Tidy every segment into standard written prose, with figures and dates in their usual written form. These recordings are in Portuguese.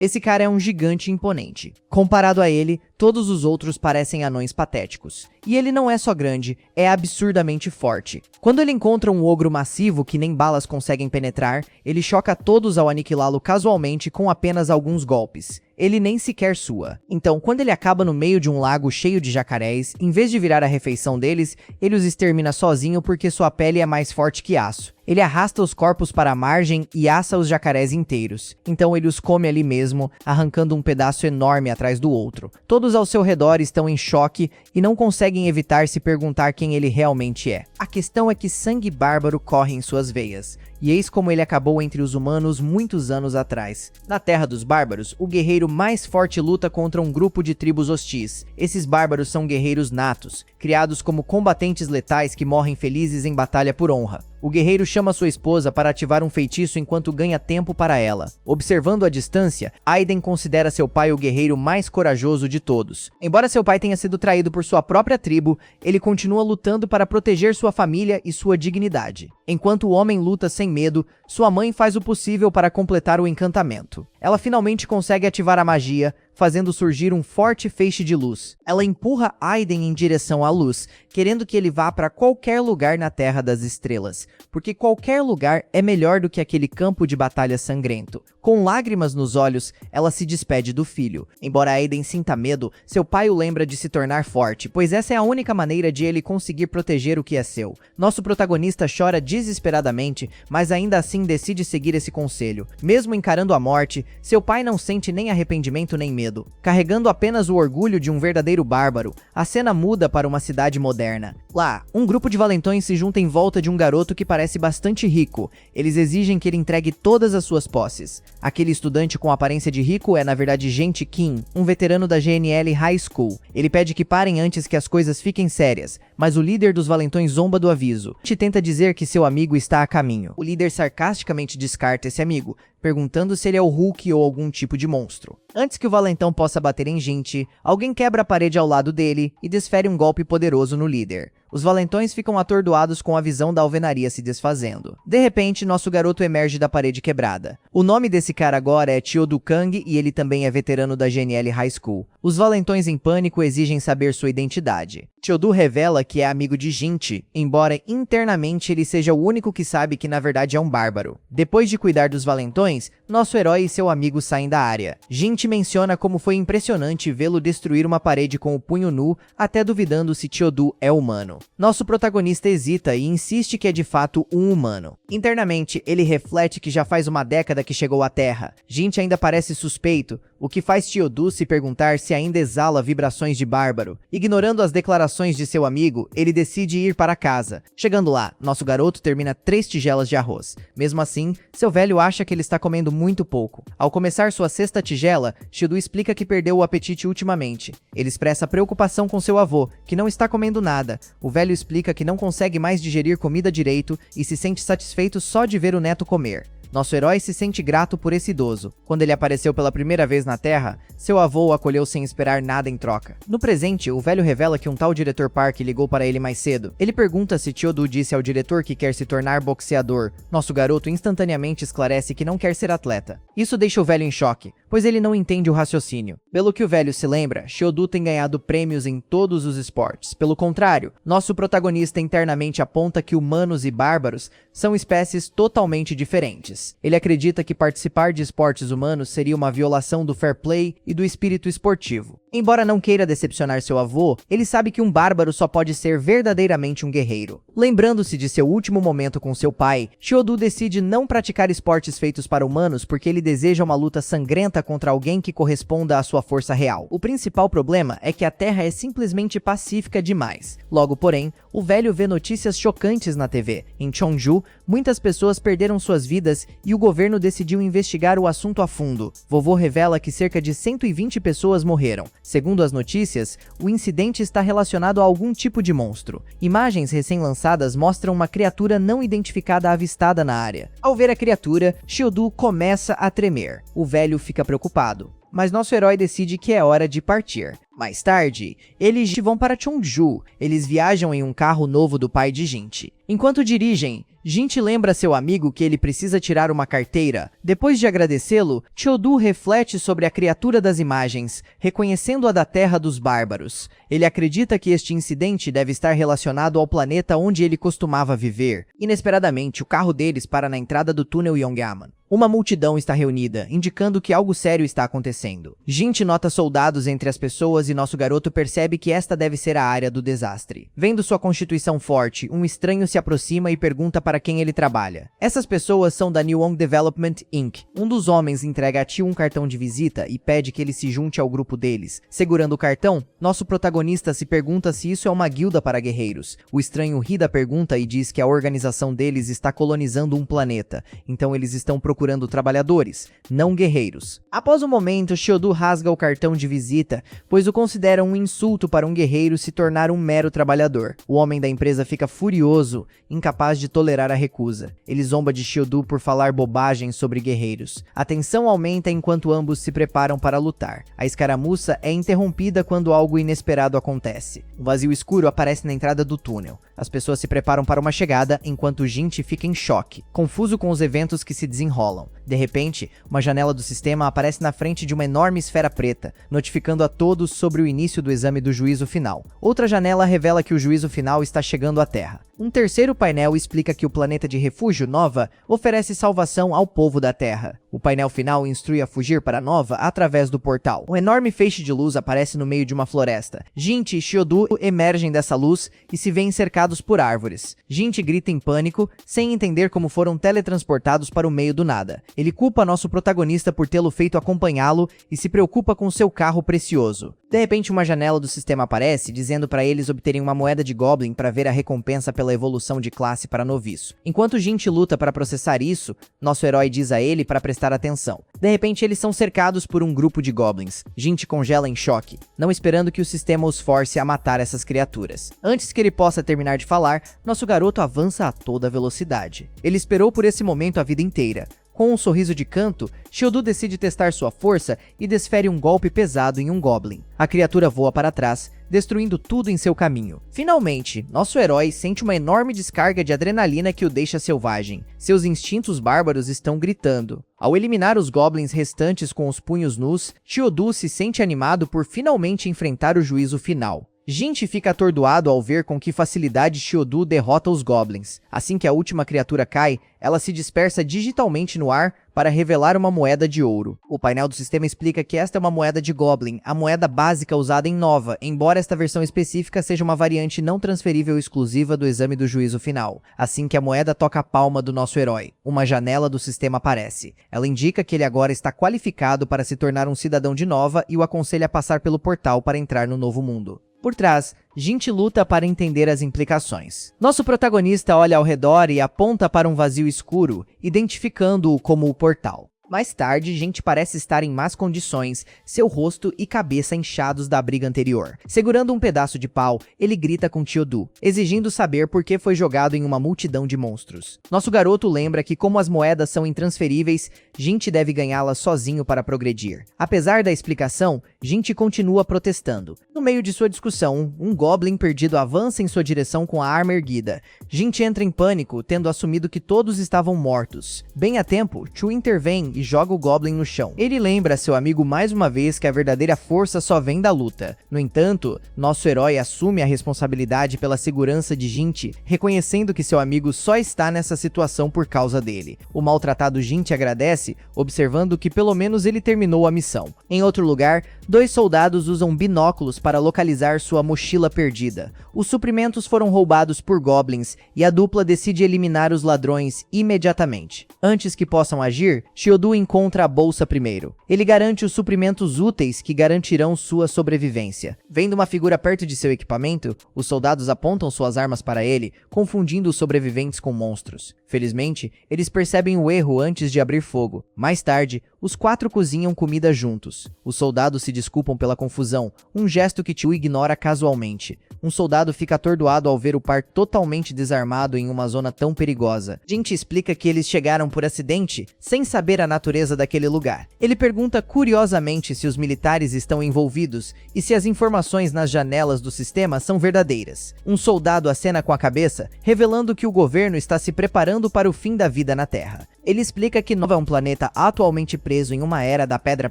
Esse cara é um gigante imponente. Comparado a ele, todos os outros parecem anões patéticos. E ele não é só grande, é absurdamente forte. Quando ele encontra um ogro massivo que nem balas conseguem penetrar, ele choca todos ao aniquilá-lo casualmente com apenas alguns golpes. Ele nem sequer sua. Então, quando ele acaba no meio de um lago cheio de jacarés, em vez de virar a refeição deles, ele os extermina sozinho porque sua pele é mais forte que aço. Ele arrasta os corpos para a margem e assa os jacarés inteiros. Então ele os come ali mesmo, arrancando um pedaço enorme atrás do outro. Todos ao seu redor estão em choque e não conseguem evitar se perguntar quem ele realmente é. A questão é que sangue bárbaro corre em suas veias. E eis como ele acabou entre os humanos muitos anos atrás. Na Terra dos Bárbaros, o guerreiro mais forte luta contra um grupo de tribos hostis. Esses bárbaros são guerreiros natos, criados como combatentes letais que morrem felizes em batalha por honra. O guerreiro chama sua esposa para ativar um feitiço enquanto ganha tempo para ela. Observando a distância, Aiden considera seu pai o guerreiro mais corajoso de todos. Embora seu pai tenha sido traído por sua própria tribo, ele continua lutando para proteger sua família e sua dignidade. Enquanto o homem luta sem medo, sua mãe faz o possível para completar o encantamento. Ela finalmente consegue ativar a magia, fazendo surgir um forte feixe de luz. Ela empurra Aiden em direção à luz, querendo que ele vá para qualquer lugar na Terra das Estrelas, porque qualquer lugar é melhor do que aquele campo de batalha sangrento. Com lágrimas nos olhos, ela se despede do filho. Embora Aiden sinta medo, seu pai o lembra de se tornar forte, pois essa é a única maneira de ele conseguir proteger o que é seu. Nosso protagonista chora desesperadamente, mas ainda assim decide seguir esse conselho. Mesmo encarando a morte, seu pai não sente nem arrependimento nem medo. Carregando apenas o orgulho de um verdadeiro bárbaro, a cena muda para uma cidade moderna. Lá, um grupo de valentões se junta em volta de um garoto que parece bastante rico. Eles exigem que ele entregue todas as suas posses. Aquele estudante com aparência de rico é na verdade Gente Kim, um veterano da GNL High School. Ele pede que parem antes que as coisas fiquem sérias, mas o líder dos valentões zomba do aviso. Te tenta dizer que seu amigo está a caminho. O líder sarcasticamente descarta esse amigo, perguntando se ele é o Hulk ou algum tipo de monstro. Antes que o valentão possa bater em Gente, alguém quebra a parede ao lado dele e desfere um golpe poderoso no líder. Os valentões ficam atordoados com a visão da alvenaria se desfazendo. De repente, nosso garoto emerge da parede quebrada. O nome desse cara agora é Chiodu Kang e ele também é veterano da GNL High School. Os valentões em pânico exigem saber sua identidade. Chiodu revela que é amigo de Gente, embora internamente ele seja o único que sabe que na verdade é um bárbaro. Depois de cuidar dos valentões, nosso herói e seu amigo saem da área. Gente menciona como foi impressionante vê-lo destruir uma parede com o punho nu, até duvidando se Chiodu é humano. Nosso protagonista hesita e insiste que é de fato um humano. Internamente, ele reflete que já faz uma década que chegou à Terra. Gente ainda parece suspeito, o que faz Chiodu se perguntar se ainda exala vibrações de bárbaro. Ignorando as declarações de seu amigo, ele decide ir para casa. Chegando lá, nosso garoto termina 3 tigelas de arroz. Mesmo assim, seu velho acha que ele está comendo muito pouco. Ao começar sua 6ª tigela, Chiodu explica que perdeu o apetite ultimamente. Ele expressa preocupação com seu avô, que não está comendo nada. O velho explica que não consegue mais digerir comida direito e se sente satisfeito só de ver o neto comer. Nosso herói se sente grato por esse idoso. Quando ele apareceu pela primeira vez na Terra, seu avô o acolheu sem esperar nada em troca. No presente, o velho revela que um tal diretor Park ligou para ele mais cedo. Ele pergunta se Chiodu disse ao diretor que quer se tornar boxeador. Nosso garoto instantaneamente esclarece que não quer ser atleta. Isso deixa o velho em choque, pois ele não entende o raciocínio. Pelo que o velho se lembra, Chiodu tem ganhado prêmios em todos os esportes. Pelo contrário, nosso protagonista internamente aponta que humanos e bárbaros são espécies totalmente diferentes. Ele acredita que participar de esportes humanos seria uma violação do fair play e do espírito esportivo. Embora não queira decepcionar seu avô, ele sabe que um bárbaro só pode ser verdadeiramente um guerreiro. Lembrando-se de seu último momento com seu pai, Chiodu decide não praticar esportes feitos para humanos porque ele deseja uma luta sangrenta contra alguém que corresponda à sua força real. O principal problema é que a Terra é simplesmente pacífica demais. Logo, porém, o velho vê notícias chocantes na TV. Em Cheongju, muitas pessoas perderam suas vidas e o governo decidiu investigar o assunto a fundo. Vovô revela que cerca de 120 pessoas morreram. Segundo as notícias, o incidente está relacionado a algum tipo de monstro. Imagens recém-lançadas mostram uma criatura não identificada avistada na área. Ao ver a criatura, Chiodu começa a tremer. O velho fica preocupado, mas nosso herói decide que é hora de partir. Mais tarde, eles vão para Cheongju. Eles viajam em um carro novo do pai de Gente. Enquanto dirigem, Jin lembra seu amigo que ele precisa tirar uma carteira. Depois de agradecê-lo, Chiodu reflete sobre a criatura das imagens, reconhecendo-a da Terra dos Bárbaros. Ele acredita que este incidente deve estar relacionado ao planeta onde ele costumava viver. Inesperadamente, o carro deles para na entrada do túnel Yongaman. Uma multidão está reunida, indicando que algo sério está acontecendo. Jin nota soldados entre as pessoas e nosso garoto percebe que esta deve ser a área do desastre. Vendo sua constituição forte, um estranho se aproxima e pergunta para quem ele trabalha. Essas pessoas são da Newong Development Inc. Um dos homens entrega a Tio um cartão de visita e pede que ele se junte ao grupo deles. Segurando o cartão, nosso protagonista se pergunta se isso é uma guilda para guerreiros. O estranho ri da pergunta e diz que a organização deles está colonizando um planeta, então eles estão procurando trabalhadores, não guerreiros. Após um momento, Chiodu rasga o cartão de visita, pois o considera um insulto para um guerreiro se tornar um mero trabalhador. O homem da empresa fica furioso, incapaz de tolerar a recusa. Ele zomba de Chiodu por falar bobagens sobre guerreiros. A tensão aumenta enquanto ambos se preparam para lutar. A escaramuça é interrompida quando algo inesperado acontece. Um vazio escuro aparece na entrada do túnel. As pessoas se preparam para uma chegada, enquanto Jin fica em choque, confuso com os eventos que se desenrolam. De repente, uma janela do sistema aparece na frente de uma enorme esfera preta, notificando a todos sobre o início do exame do juízo final. Outra janela revela que o juízo final está chegando à Terra. Um terceiro painel explica que o planeta de refúgio Nova oferece salvação ao povo da Terra. O painel final instrui a fugir para Nova através do portal. Um enorme feixe de luz aparece no meio de uma floresta. Jin e Chiodu emergem dessa luz e se veem cercados por árvores. Jin grita em pânico, sem entender como foram teletransportados para o meio do nada. Ele culpa nosso protagonista por tê-lo feito acompanhá-lo e se preocupa com seu carro precioso. De repente, uma janela do sistema aparece, dizendo para eles obterem uma moeda de Goblin para ver a recompensa pela evolução de classe para noviço. Enquanto Jin luta para processar isso, nosso herói diz a ele para prestar atenção. De repente, eles são cercados por um grupo de Goblins. Jin congela em choque, não esperando que o sistema os force a matar essas criaturas. Antes que ele possa terminar de falar, nosso garoto avança a toda velocidade. Ele esperou por esse momento a vida inteira. Com um sorriso de canto, Chiodu decide testar sua força e desfere um golpe pesado em um Goblin. A criatura voa para trás, destruindo tudo em seu caminho. Finalmente, nosso herói sente uma enorme descarga de adrenalina que o deixa selvagem. Seus instintos bárbaros estão gritando. Ao eliminar os Goblins restantes com os punhos nus, Chiodu se sente animado por finalmente enfrentar o juízo final. Jin fica atordoado ao ver com que facilidade Chiodu derrota os Goblins. Assim que a última criatura cai, ela se dispersa digitalmente no ar para revelar uma moeda de ouro. O painel do sistema explica que esta é uma moeda de Goblin, a moeda básica usada em Nova, embora esta versão específica seja uma variante não transferível exclusiva do exame do juízo final. Assim que a moeda toca a palma do nosso herói, uma janela do sistema aparece. Ela indica que ele agora está qualificado para se tornar um cidadão de Nova e o aconselha a passar pelo portal para entrar no novo mundo. Por trás, Jin luta para entender as implicações. Nosso protagonista olha ao redor e aponta para um vazio escuro, identificando-o como o portal. Mais tarde, Jin parece estar em más condições, seu rosto e cabeça inchados da briga anterior. Segurando um pedaço de pau, ele grita com Chiodu, exigindo saber por que foi jogado em uma multidão de monstros. Nosso garoto lembra que, como as moedas são intransferíveis, Jin deve ganhá-las sozinho para progredir. Apesar da explicação, Jin continua protestando. No meio de sua discussão, um Goblin perdido avança em sua direção com a arma erguida. Jin entra em pânico, tendo assumido que todos estavam mortos. Bem a tempo, Chu intervém e joga o Goblin no chão. Ele lembra a seu amigo mais uma vez que a verdadeira força só vem da luta. No entanto, nosso herói assume a responsabilidade pela segurança de Jin, reconhecendo que seu amigo só está nessa situação por causa dele. O maltratado Jin agradece, observando que pelo menos ele terminou a missão. Em outro lugar, dois soldados usam binóculos para localizar sua mochila perdida. Os suprimentos foram roubados por Goblins e a dupla decide eliminar os ladrões imediatamente. Antes que possam agir, Chiodu encontra a bolsa primeiro. Ele garante os suprimentos úteis que garantirão sua sobrevivência. Vendo uma figura perto de seu equipamento, os soldados apontam suas armas para ele, confundindo os sobreviventes com monstros. Felizmente, eles percebem o erro antes de abrir fogo. Mais tarde, os quatro cozinham comida juntos. Os soldados se desculpam pela confusão, um gesto gesto que Tio ignora casualmente. Um soldado fica atordoado ao ver o par totalmente desarmado em uma zona tão perigosa. Gente explica que eles chegaram por acidente, sem saber a natureza daquele lugar. Ele pergunta curiosamente se os militares estão envolvidos e se as informações nas janelas do sistema são verdadeiras. Um soldado acena com a cabeça, revelando que o governo está se preparando para o fim da vida na Terra. Ele explica que Nova é um planeta atualmente preso em uma era da pedra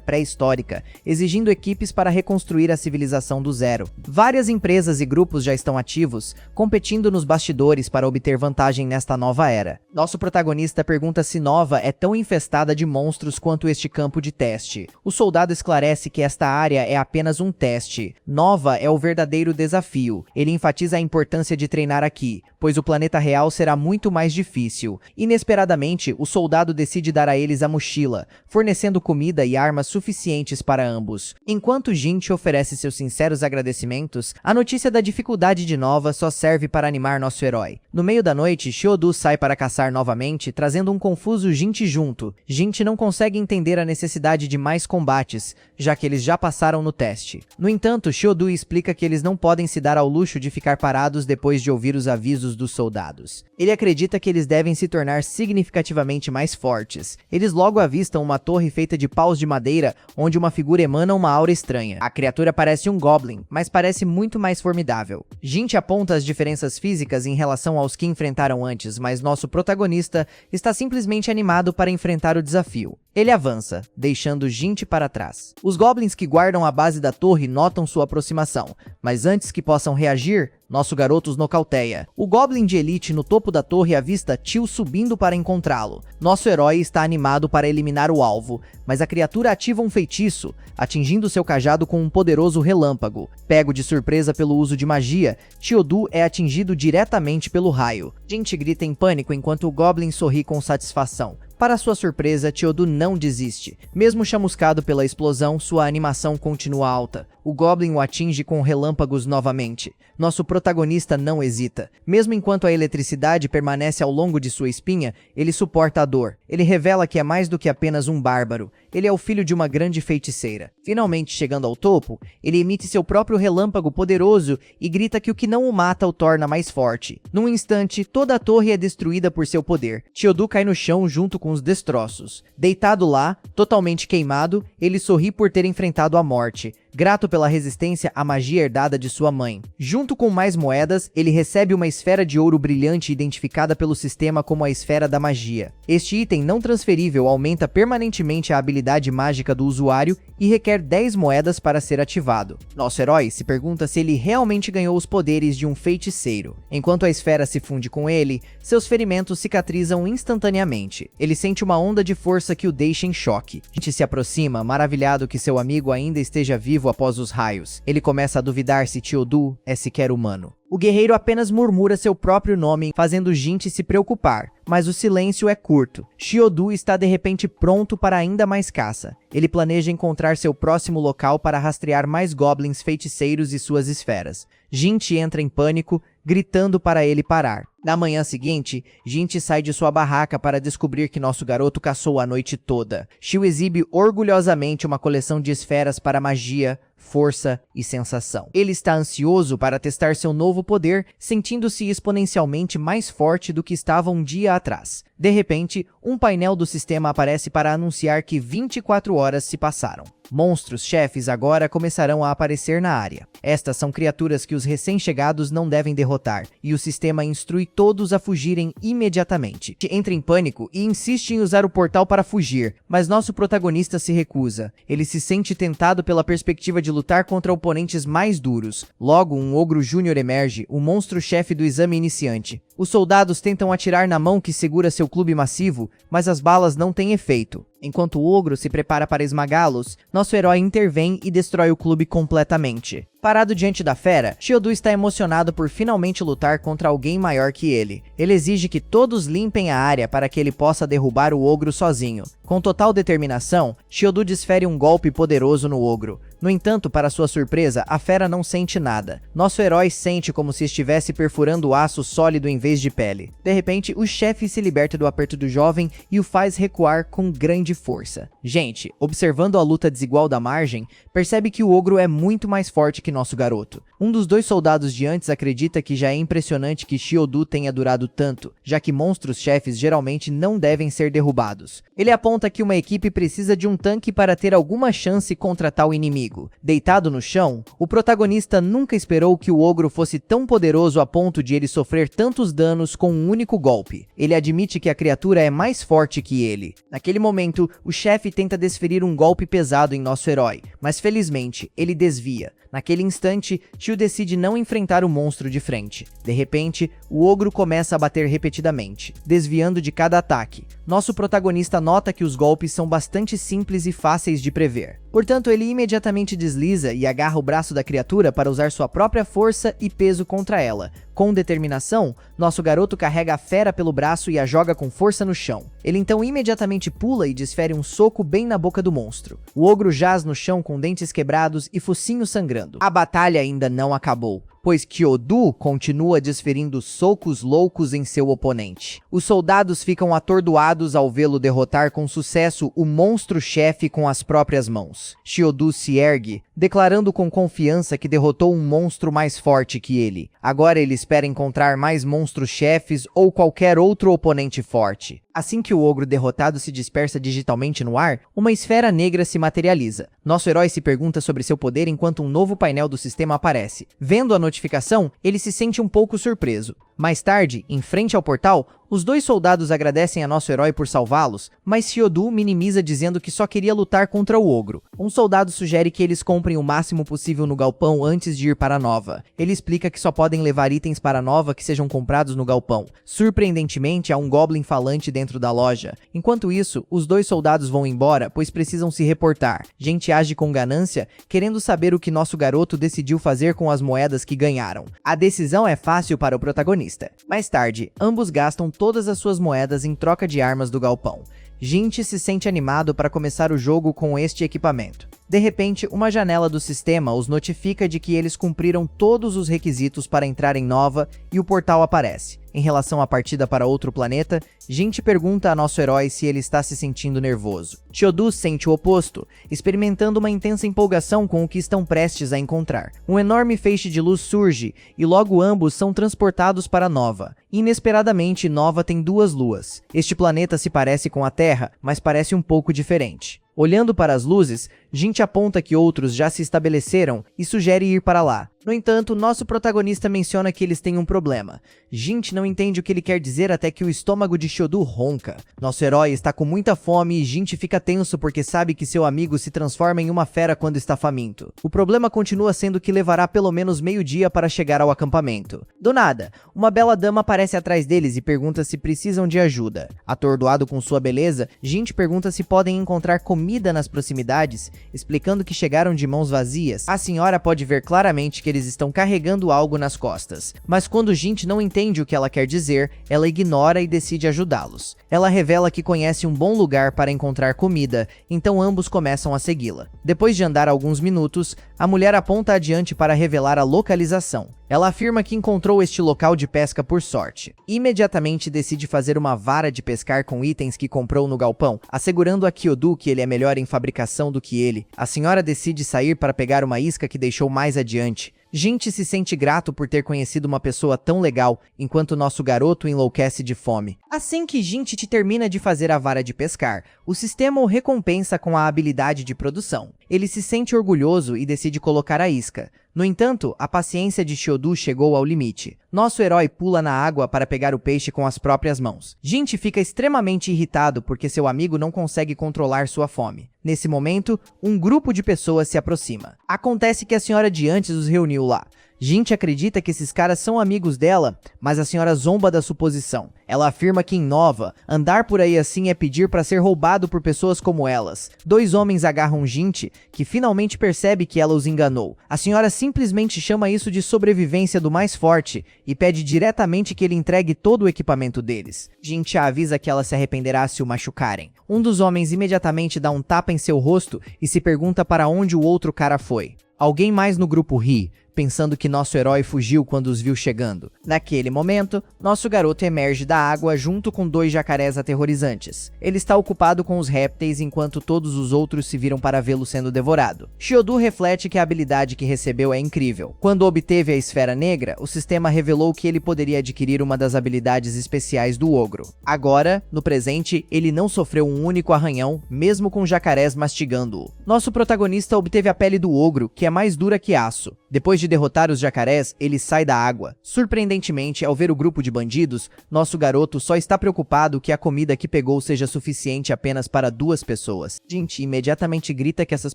pré-histórica, exigindo equipes para reconstruir a civilização do zero. Várias empresas e grupos já estão ativos, competindo nos bastidores para obter vantagem nesta nova era. Nosso protagonista pergunta se Nova é tão infestada de monstros quanto este campo de teste. O soldado esclarece que esta área é apenas um teste. Nova é o verdadeiro desafio. Ele enfatiza a importância de treinar aqui, pois o planeta real será muito mais difícil. Inesperadamente, o soldado decide dar a eles a mochila, fornecendo comida e armas suficientes para ambos. Enquanto Gente oferece seus sinceros agradecimentos, a notícia da dificuldade de Nova só serve para animar nosso herói. No meio da noite, Shiodu sai para caçar novamente, trazendo um confuso Gente junto. Gente não consegue entender a necessidade de mais combates, já que eles já passaram no teste. No entanto, Shiodu explica que eles não podem se dar ao luxo de ficar parados depois de ouvir os avisos dos soldados. Ele acredita que eles devem se tornar significativamente mais fortes. Eles logo avistam uma torre feita de paus de madeira, onde uma figura emana uma aura estranha. A criatura parece um goblin, mas parece muito mais formidável. Gente aponta as diferenças físicas em relação aos que enfrentaram antes, mas nosso protagonista está simplesmente animado para enfrentar o desafio. Ele avança, deixando Gente para trás. Os goblins que guardam a base da torre notam sua aproximação, mas antes que possam reagir, nosso garoto os nocauteia. O goblin de elite no topo da torre avista Tio subindo para encontrá-lo. Nosso herói está animado para eliminar o alvo, mas a criatura ativa um feitiço, atingindo seu cajado com um poderoso relâmpago. Pego de surpresa pelo uso de magia, Shiodu é atingido diretamente pelo raio. Gente grita em pânico enquanto o goblin sorri com satisfação. Para sua surpresa, Shiodu não desiste. Mesmo chamuscado pela explosão, sua animação continua alta. O Goblin o atinge com relâmpagos novamente. Nosso protagonista não hesita. Mesmo enquanto a eletricidade permanece ao longo de sua espinha, ele suporta a dor. Ele revela que é mais do que apenas um bárbaro. Ele é o filho de uma grande feiticeira. Finalmente chegando ao topo, ele emite seu próprio relâmpago poderoso e grita que o que não o mata o torna mais forte. Num instante, toda a torre é destruída por seu poder. Shiodu cai no chão junto com os destroços. Deitado lá, totalmente queimado, ele sorri por ter enfrentado a morte, grato pela resistência à magia herdada de sua mãe. Junto com mais moedas, ele recebe uma esfera de ouro brilhante identificada pelo sistema como a esfera da magia. Este item não transferível aumenta permanentemente a habilidade mágica do usuário e requer 10 moedas para ser ativado. Nosso herói se pergunta se ele realmente ganhou os poderes de um feiticeiro. Enquanto a esfera se funde com ele, seus ferimentos cicatrizam instantaneamente. Ele sente uma onda de força que o deixa em choque. A gente se aproxima, maravilhado que seu amigo ainda esteja vivo após os raios. Ele começa a duvidar se Shiodu é sequer humano. O guerreiro apenas murmura seu próprio nome, fazendo Gente se preocupar, mas o silêncio é curto. Shiodu está de repente pronto para ainda mais caça. Ele planeja encontrar seu próximo local para rastrear mais goblins feiticeiros e suas esferas. Gente entra em pânico, gritando para ele parar. Na manhã seguinte, Gente sai de sua barraca para descobrir que nosso garoto caçou a noite toda. Shio exibe orgulhosamente uma coleção de esferas para magia, força e sensação. Ele está ansioso para testar seu novo poder, sentindo-se exponencialmente mais forte do que estava um dia atrás. De repente, um painel do sistema aparece para anunciar que 24 horas se passaram. Monstros chefes agora começarão a aparecer na área. Estas são criaturas que os recém-chegados não devem derrotar, e o sistema instrui todos a fugirem imediatamente. Entra em pânico e insiste em usar o portal para fugir, mas nosso protagonista se recusa. Ele se sente tentado pela perspectiva de lutar contra oponentes mais duros. Logo, um ogro júnior emerge, o monstro-chefe do exame iniciante. Os soldados tentam atirar na mão que segura seu clube massivo, mas as balas não têm efeito. Enquanto o ogro se prepara para esmagá-los, nosso herói intervém e destrói o clube completamente. Parado diante da fera, Shiodu está emocionado por finalmente lutar contra alguém maior que ele. Ele exige que todos limpem a área para que ele possa derrubar o ogro sozinho. Com total determinação, Shiodu desfere um golpe poderoso no ogro. No entanto, para sua surpresa, a fera não sente nada. Nosso herói sente como se estivesse perfurando aço sólido em vez de pele. De repente, o chefe se liberta do aperto do jovem e o faz recuar com grande força. Gente, observando a luta desigual da margem, percebe que o ogro é muito mais forte que nosso garoto. Um dos dois soldados de antes acredita que já é impressionante que Shiodu tenha durado tanto, já que monstros-chefes geralmente não devem ser derrubados. Ele aponta que uma equipe precisa de um tanque para ter alguma chance contra tal inimigo. Deitado no chão, o protagonista nunca esperou que o ogro fosse tão poderoso a ponto de ele sofrer tantos danos com um único golpe. Ele admite que a criatura é mais forte que ele. Naquele momento, o chefe tenta desferir um golpe pesado em nosso herói, mas felizmente, ele desvia. Naquele instante, Tio decide não enfrentar o monstro de frente. De repente, o ogro começa a bater repetidamente, desviando de cada ataque. Nosso protagonista nota que os golpes são bastante simples e fáceis de prever. Portanto, ele imediatamente desliza e agarra o braço da criatura para usar sua própria força e peso contra ela. Com determinação, nosso garoto carrega a fera pelo braço e a joga com força no chão. Ele então imediatamente pula e desfere um soco bem na boca do monstro. O ogro jaz no chão com dentes quebrados e focinho sangrando. A batalha ainda não acabou, pois Kyodu continua desferindo socos loucos em seu oponente. Os soldados ficam atordoados ao vê-lo derrotar com sucesso o monstro-chefe com as próprias mãos. Shiodu se ergue, declarando com confiança que derrotou um monstro mais forte que ele. Agora ele espera encontrar mais monstros-chefes ou qualquer outro oponente forte. Assim que o ogro derrotado se dispersa digitalmente no ar, uma esfera negra se materializa. Nosso herói se pergunta sobre seu poder enquanto um novo painel do sistema aparece. Vendo a notificação, ele se sente um pouco surpreso. Mais tarde, em frente ao portal, os dois soldados agradecem a nosso herói por salvá-los, mas Shiodu minimiza dizendo que só queria lutar contra o ogro. Um soldado sugere que eles comprem o máximo possível no galpão antes de ir para a Nova. Ele explica que só podem levar itens para a Nova que sejam comprados no galpão. Surpreendentemente, há um goblin falante dentro da loja. Enquanto isso, os dois soldados vão embora, pois precisam se reportar. Gente age com ganância, querendo saber o que nosso garoto decidiu fazer com as moedas que ganharam. A decisão é fácil para o protagonista. Mais tarde, ambos gastam todas as suas moedas em troca de armas do galpão. Gente se sente animado para começar o jogo com este equipamento. De repente, uma janela do sistema os notifica de que eles cumpriram todos os requisitos para entrar em Nova e o portal aparece. Em relação à partida para outro planeta, Gente pergunta a nosso herói se ele está se sentindo nervoso. Shiodu sente o oposto, experimentando uma intensa empolgação com o que estão prestes a encontrar. Um enorme feixe de luz surge e logo ambos são transportados para Nova. Inesperadamente, Nova tem duas luas. Este planeta se parece com a Terra, mas parece um pouco diferente. Olhando para as luzes, Gente aponta que outros já se estabeleceram e sugere ir para lá. No entanto, nosso protagonista menciona que eles têm um problema. Gente não entende o que ele quer dizer até que o estômago de Shiodu ronca. Nosso herói está com muita fome e Gente fica tenso porque sabe que seu amigo se transforma em uma fera quando está faminto. O problema continua sendo que levará pelo menos meio-dia para chegar ao acampamento. Do nada, uma bela dama aparece atrás deles e pergunta se precisam de ajuda. Atordoado com sua beleza, Gente pergunta se podem encontrar comida nas proximidades, explicando que chegaram de mãos vazias. A senhora pode ver claramente que eles estão carregando algo nas costas, mas quando Gente não entende o que ela quer dizer, ela ignora e decide ajudá-los. Ela revela que conhece um bom lugar para encontrar comida, então ambos começam a segui-la. Depois de andar alguns minutos, a mulher aponta adiante para revelar a localização. Ela afirma que encontrou este local de pesca por sorte. Imediatamente decide fazer uma vara de pescar com itens que comprou no galpão, assegurando a Kyodu que ele é melhor em fabricação do que ele. A senhora decide sair para pegar uma isca que deixou mais adiante. Gente se sente grato por ter conhecido uma pessoa tão legal, enquanto nosso garoto enlouquece de fome. Assim que Gente termina de fazer a vara de pescar, o sistema o recompensa com a habilidade de produção. Ele se sente orgulhoso e decide colocar a isca. No entanto, a paciência de Shiodu chegou ao limite. Nosso herói pula na água para pegar o peixe com as próprias mãos. Gente fica extremamente irritado porque seu amigo não consegue controlar sua fome. Nesse momento, um grupo de pessoas se aproxima. Acontece que a senhora de antes os reuniu lá. Gente acredita que esses caras são amigos dela, mas a senhora zomba da suposição. Ela afirma que em Nova, andar por aí assim é pedir para ser roubado por pessoas como elas. Dois homens agarram Gente, que finalmente percebe que ela os enganou. A senhora simplesmente chama isso de sobrevivência do mais forte e pede diretamente que ele entregue todo o equipamento deles. Gente a avisa que ela se arrependerá se o machucarem. Um dos homens imediatamente dá um tapa em seu rosto e se pergunta para onde o outro cara foi. Alguém mais no grupo ri, pensando que nosso herói fugiu quando os viu chegando. Naquele momento, nosso garoto emerge da água junto com dois jacarés aterrorizantes. Ele está ocupado com os répteis enquanto todos os outros se viram para vê-lo sendo devorado. Shiodu reflete que a habilidade que recebeu é incrível. Quando obteve a esfera negra, o sistema revelou que ele poderia adquirir uma das habilidades especiais do ogro. Agora, no presente, ele não sofreu um único arranhão, mesmo com jacarés mastigando-o. Nosso protagonista obteve a pele do ogro, que é mais dura que aço. Depois de derrotar os jacarés, ele sai da água. Surpreendentemente, ao ver o grupo de bandidos, nosso garoto só está preocupado que a comida que pegou seja suficiente apenas para 2 pessoas. Gente imediatamente grita que essas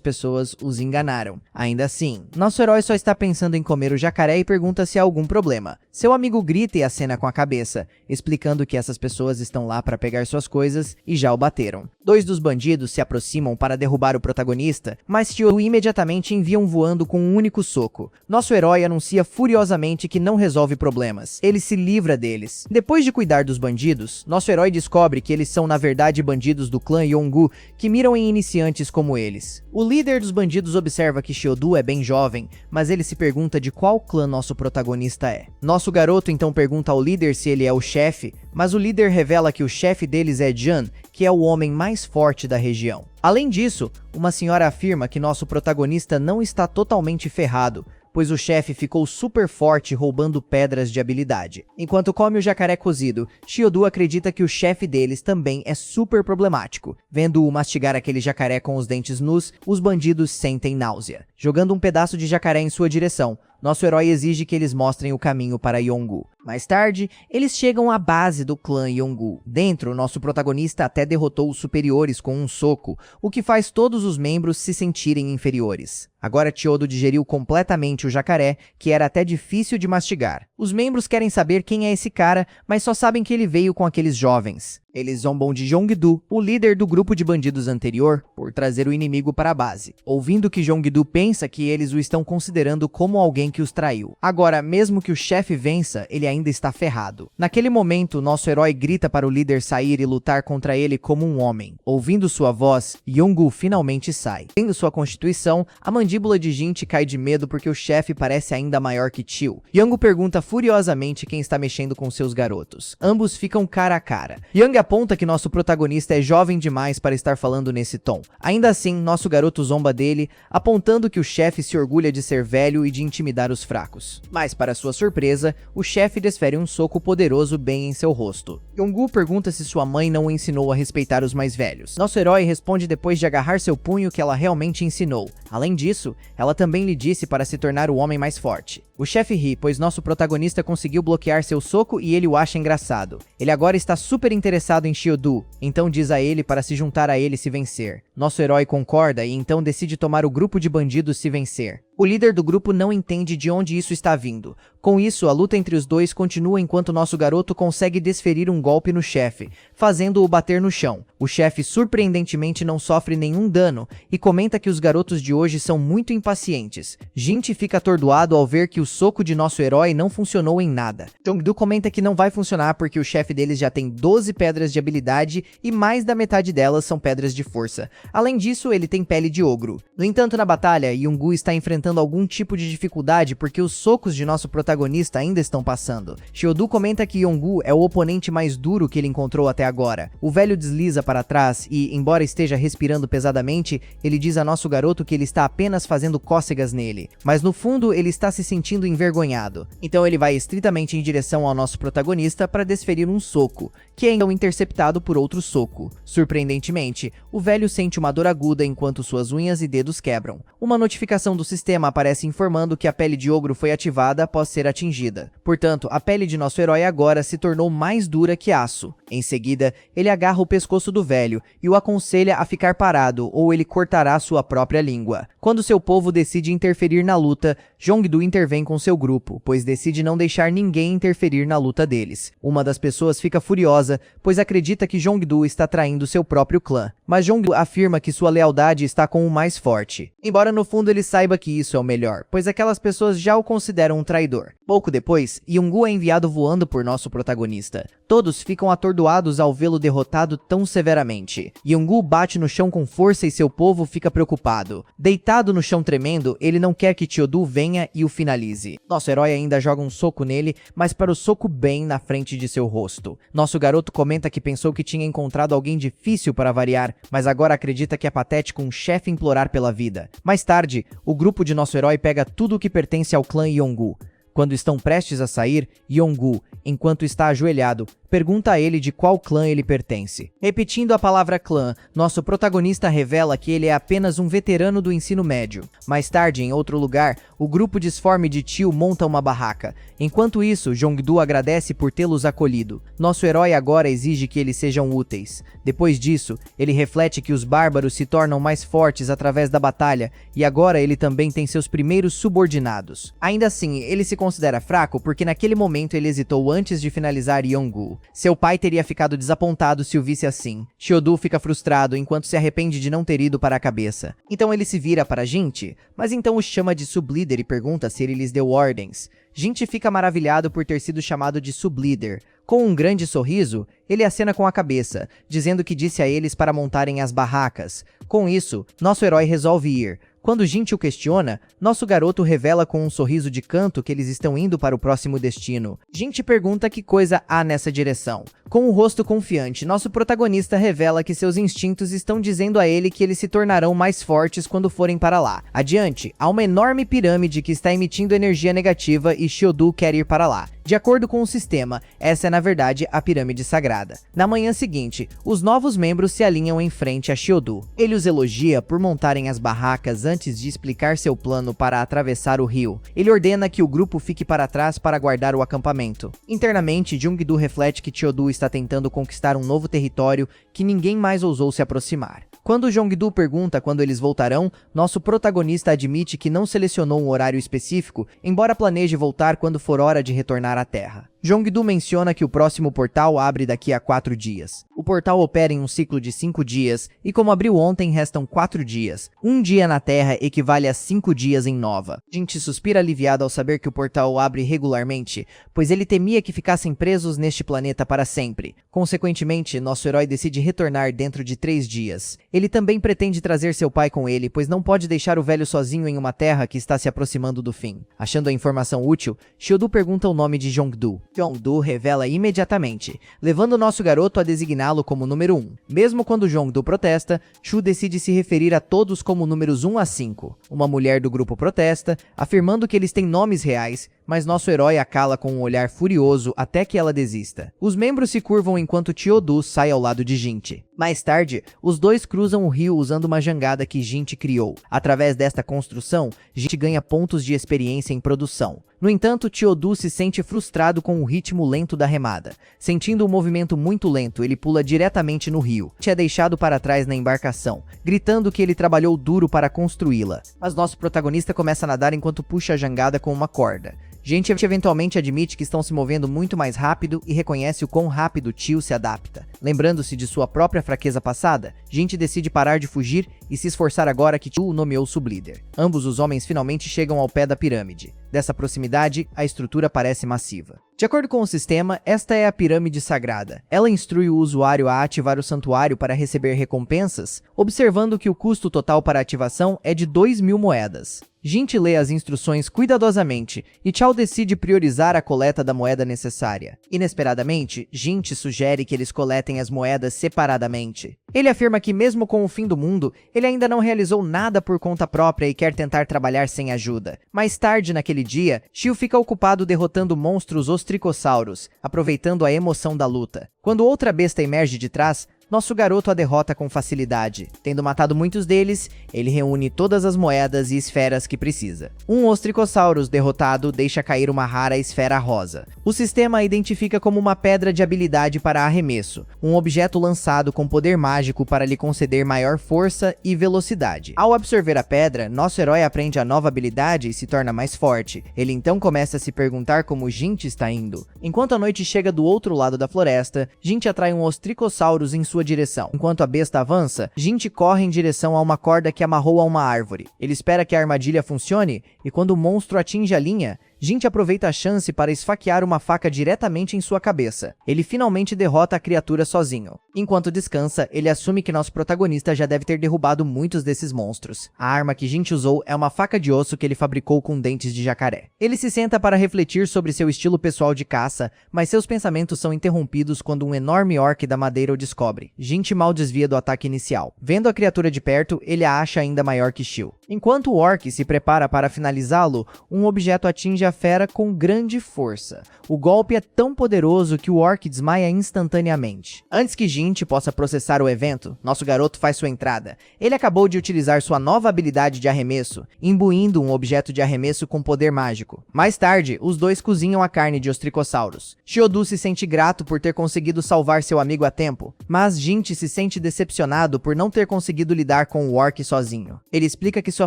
pessoas os enganaram. Ainda assim, nosso herói só está pensando em comer o jacaré e pergunta se há algum problema. Seu amigo grita e acena com a cabeça, explicando que essas pessoas estão lá para pegar suas coisas e já o bateram. 2 dos bandidos se aproximam para derrubar o protagonista, mas Shiodu imediatamente enviam voando com um único soco. Nosso herói anuncia furiosamente que não resolve problemas. Ele se livra deles. Depois de cuidar dos bandidos, nosso herói descobre que eles são na verdade bandidos do clã Yongu, que miram em iniciantes como eles. O líder dos bandidos observa que Shiodu é bem jovem, mas ele se pergunta de qual clã nosso protagonista é. Nosso garoto então pergunta ao líder se ele é o chefe, mas o líder revela que o chefe deles é Jan, que é o homem mais forte da região. Além disso, uma senhora afirma que nosso protagonista não está totalmente ferrado, pois o chefe ficou super forte roubando pedras de habilidade. Enquanto come o jacaré cozido, Shiodu acredita que o chefe deles também é super problemático. Vendo-o mastigar aquele jacaré com os dentes nus, os bandidos sentem náusea. Jogando um pedaço de jacaré em sua direção, nosso herói exige que eles mostrem o caminho para Yongu. Mais tarde, eles chegam à base do clã Yongu. Dentro, nosso protagonista até derrotou os superiores com um soco, o que faz todos os membros se sentirem inferiores. Agora Chiyodo digeriu completamente o jacaré, que era até difícil de mastigar. Os membros querem saber quem é esse cara, mas só sabem que ele veio com aqueles jovens. Eles zombam de Jongdu, o líder do grupo de bandidos anterior, por trazer o inimigo para a base. Ouvindo que Jongdu pensa que eles o estão considerando como alguém que os traiu. Agora, mesmo que o chefe vença, ele ainda está ferrado. Naquele momento, nosso herói grita para o líder sair e lutar contra ele como um homem. Ouvindo sua voz, Yongu finalmente sai. Tendo sua constituição, a mandíbula de Gente cai de medo porque o chefe parece ainda maior que Tio. Yongu pergunta furiosamente quem está mexendo com seus garotos. Ambos ficam cara a cara. Yang aponta que nosso protagonista é jovem demais para estar falando nesse tom. Ainda assim, nosso garoto zomba dele, apontando que o chefe se orgulha de ser velho e de intimidar os fracos. Mas, para sua surpresa, o chefe desfere um soco poderoso bem em seu rosto. Yongu pergunta se sua mãe não o ensinou a respeitar os mais velhos. Nosso herói responde depois de agarrar seu punho que ela realmente ensinou. Além disso, ela também lhe disse para se tornar o homem mais forte. O chefe ri, pois nosso protagonista conseguiu bloquear seu soco e ele o acha engraçado. Ele agora está super interessado em Shiodu, então diz a ele para se juntar a ele se vencer. Nosso herói concorda e então decide tomar o grupo de bandidos se vencer. O líder do grupo não entende de onde isso está vindo. Com isso, a luta entre os dois continua enquanto nosso garoto consegue desferir um golpe no chefe, fazendo-o bater no chão. O chefe surpreendentemente não sofre nenhum dano e comenta que os garotos de hoje são muito impacientes. Gente fica atordoado ao ver que o soco de nosso herói não funcionou em nada. Jongdu comenta que não vai funcionar porque o chefe deles já tem 12 pedras de habilidade e mais da metade delas são pedras de força. Além disso, ele tem pele de ogro. No entanto, na batalha, Yongu está enfrentando algum tipo de dificuldade porque os socos de nosso protagonista ainda estão passando. Shiodu comenta que Yongu é o oponente mais duro que ele encontrou até agora. O velho desliza para trás e, embora esteja respirando pesadamente, ele diz a nosso garoto que ele está apenas fazendo cócegas nele. Mas no fundo, ele está se sentindo envergonhado. Então ele vai estritamente em direção ao nosso protagonista para desferir um soco, que é então interceptado por outro soco. Surpreendentemente, o velho sente uma dor aguda enquanto suas unhas e dedos quebram. Uma notificação do sistema aparece informando que a pele de ogro foi ativada após ser atingida. Portanto, a pele de nosso herói agora se tornou mais dura que aço. Em seguida, ele agarra o pescoço do velho e o aconselha a ficar parado ou ele cortará sua própria língua. Quando seu povo decide interferir na luta, Jong-do intervém com seu grupo, pois decide não deixar ninguém interferir na luta deles. Uma das pessoas fica furiosa, pois acredita que Jong-do está traindo seu próprio clã. Mas Jong-do afirma que sua lealdade está com o mais forte. Embora no fundo ele saiba que isso é o melhor, pois aquelas pessoas já o consideram um traidor. Pouco depois, Yong-gu é enviado voando por nosso protagonista. Todos ficam atordoados ao vê-lo derrotado tão severamente. Yong-gu bate no chão com força e seu povo fica preocupado. Deitado no chão tremendo, ele não quer que Chiyodu venha e o finalize. Nosso herói ainda joga um soco nele, mas para o soco bem na frente de seu rosto. Nosso garoto comenta que pensou que tinha encontrado alguém difícil para variar, mas agora acredita que é patético um chefe implorar pela vida. Mais tarde, o grupo de nosso herói pega tudo o que pertence ao clã Yong-gu. Quando estão prestes a sair, Yong-gu, enquanto está ajoelhado, pergunta a ele de qual clã ele pertence. Repetindo a palavra clã, nosso protagonista revela que ele é apenas um veterano do ensino médio. Mais tarde, em outro lugar, o grupo disforme de tio monta uma barraca. Enquanto isso, Jong-do agradece por tê-los acolhido. Nosso herói agora exige que eles sejam úteis. Depois disso, ele reflete que os bárbaros se tornam mais fortes através da batalha e agora ele também tem seus primeiros subordinados. Ainda assim, ele se considera fraco porque naquele momento ele hesitou antes de finalizar Yong-gu. Seu pai teria ficado desapontado se o visse assim. Chiyodu fica frustrado enquanto se arrepende de não ter ido para a cabeça. Então ele se vira para Jinchi, mas então o chama de sublíder e pergunta se ele lhes deu ordens. Jinchi fica maravilhado por ter sido chamado de sublíder. Com um grande sorriso, ele acena com a cabeça, dizendo que disse a eles para montarem as barracas. Com isso, nosso herói resolve ir. Quando Jinchi o questiona, nosso garoto revela com um sorriso de canto que eles estão indo para o próximo destino. Jinchi pergunta que coisa há nessa direção. Com o rosto confiante, nosso protagonista revela que seus instintos estão dizendo a ele que eles se tornarão mais fortes quando forem para lá. Adiante, há uma enorme pirâmide que está emitindo energia negativa e Chiyodu quer ir para lá. De acordo com o sistema, essa é na verdade a pirâmide sagrada. Na manhã seguinte, os novos membros se alinham em frente a Chiyodu. Ele os elogia por montarem as barracas antes de explicar seu plano para atravessar o rio. Ele ordena que o grupo fique para trás para guardar o acampamento. Internamente, Jong-do reflete que Chiyodu está tentando conquistar um novo território que ninguém mais ousou se aproximar. Quando Jong-do pergunta quando eles voltarão, nosso protagonista admite que não selecionou um horário específico, embora planeje voltar quando for hora de retornar à Terra. Jong-do menciona que o próximo portal abre daqui a 4 dias. O portal opera em um ciclo de 5 dias, e como abriu ontem, restam 4 dias. Um dia na Terra equivale a 5 dias em Nova. Jinchi suspira aliviado ao saber que o portal abre regularmente, pois ele temia que ficassem presos neste planeta para sempre. Consequentemente, nosso herói decide retornar dentro de 3 dias. Ele também pretende trazer seu pai com ele, pois não pode deixar o velho sozinho em uma terra que está se aproximando do fim. Achando a informação útil, Chiyodu pergunta o nome de Jong-do. Jong-do revela imediatamente, levando nosso garoto a designá-lo como número 1. Mesmo quando Jong-do protesta, Chu decide se referir a todos como números 1 a 5. Uma mulher do grupo protesta, afirmando que eles têm nomes reais, mas nosso herói a cala com um olhar furioso até que ela desista. Os membros se curvam enquanto Chiyodu sai ao lado de Jinchi. Mais tarde, os dois cruzam o rio usando uma jangada que Jinchi criou. Através desta construção, Jinchi ganha pontos de experiência em produção. No entanto, Chiyodu se sente frustrado com o ritmo lento da remada. Sentindo um movimento muito lento, ele pula diretamente no rio. Jinchi é deixado para trás na embarcação, gritando que ele trabalhou duro para construí-la. Mas nosso protagonista começa a nadar enquanto puxa a jangada com uma corda. Jinchi eventualmente admite que estão se movendo muito mais rápido e reconhece o quão rápido Tio se adapta. Lembrando-se de sua própria fraqueza passada, Jinchi decide parar de fugir e se esforçar agora que Tio o nomeou sublíder. Ambos os homens finalmente chegam ao pé da pirâmide. Dessa proximidade, a estrutura parece massiva. De acordo com o sistema, esta é a pirâmide sagrada. Ela instrui o usuário a ativar o santuário para receber recompensas, observando que o custo total para a ativação é de 2.000 moedas. Jinchi lê as instruções cuidadosamente e Chao decide priorizar a coleta da moeda necessária. Inesperadamente, Jinchi sugere que eles coletem as moedas separadamente. Ele afirma que mesmo com o fim do mundo, ele ainda não realizou nada por conta própria e quer tentar trabalhar sem ajuda. Mais tarde naquele naquele dia, Shio fica ocupado derrotando monstros ostricossauros, aproveitando a emoção da luta. Quando outra besta emerge de trás, nosso garoto a derrota com facilidade. Tendo matado muitos deles, ele reúne todas as moedas e esferas que precisa. Um Ostricosaurus derrotado deixa cair uma rara esfera rosa. O sistema a identifica como uma pedra de habilidade para arremesso, um objeto lançado com poder mágico para lhe conceder maior força e velocidade. Ao absorver a pedra, nosso herói aprende a nova habilidade e se torna mais forte. Ele então começa a se perguntar como Jin-Ti está indo. Enquanto a noite chega do outro lado da floresta, Jin-Ti atrai um Ostricosaurus em sua direção. Enquanto a besta avança, Jin-Ti corre em direção a uma corda que amarrou a uma árvore. Ele espera que a armadilha funcione e quando o monstro atinge a linha, Jin-Ti aproveita a chance para esfaquear uma faca diretamente em sua cabeça. Ele finalmente derrota a criatura sozinho. Enquanto descansa, ele assume que nosso protagonista já deve ter derrubado muitos desses monstros. A arma que Jin-Ti usou é uma faca de osso que ele fabricou com dentes de jacaré. Ele se senta para refletir sobre seu estilo pessoal de caça, mas seus pensamentos são interrompidos quando um enorme orc da madeira o descobre. Jin-Ti mal desvia do ataque inicial. Vendo a criatura de perto, ele a acha ainda maior que Shio. Enquanto o orc se prepara para finalizá-lo, um objeto atinge a fera com grande força. O golpe é tão poderoso que o orc desmaia instantaneamente. Antes que Jin-Ti possa processar o evento, nosso garoto faz sua entrada. Ele acabou de utilizar sua nova habilidade de arremesso, imbuindo um objeto de arremesso com poder mágico. Mais tarde, os dois cozinham a carne de Ostricosaurus. Shiodu se sente grato por ter conseguido salvar seu amigo a tempo, mas Jin-Ti se sente decepcionado por não ter conseguido lidar com o orc sozinho. Ele explica que sua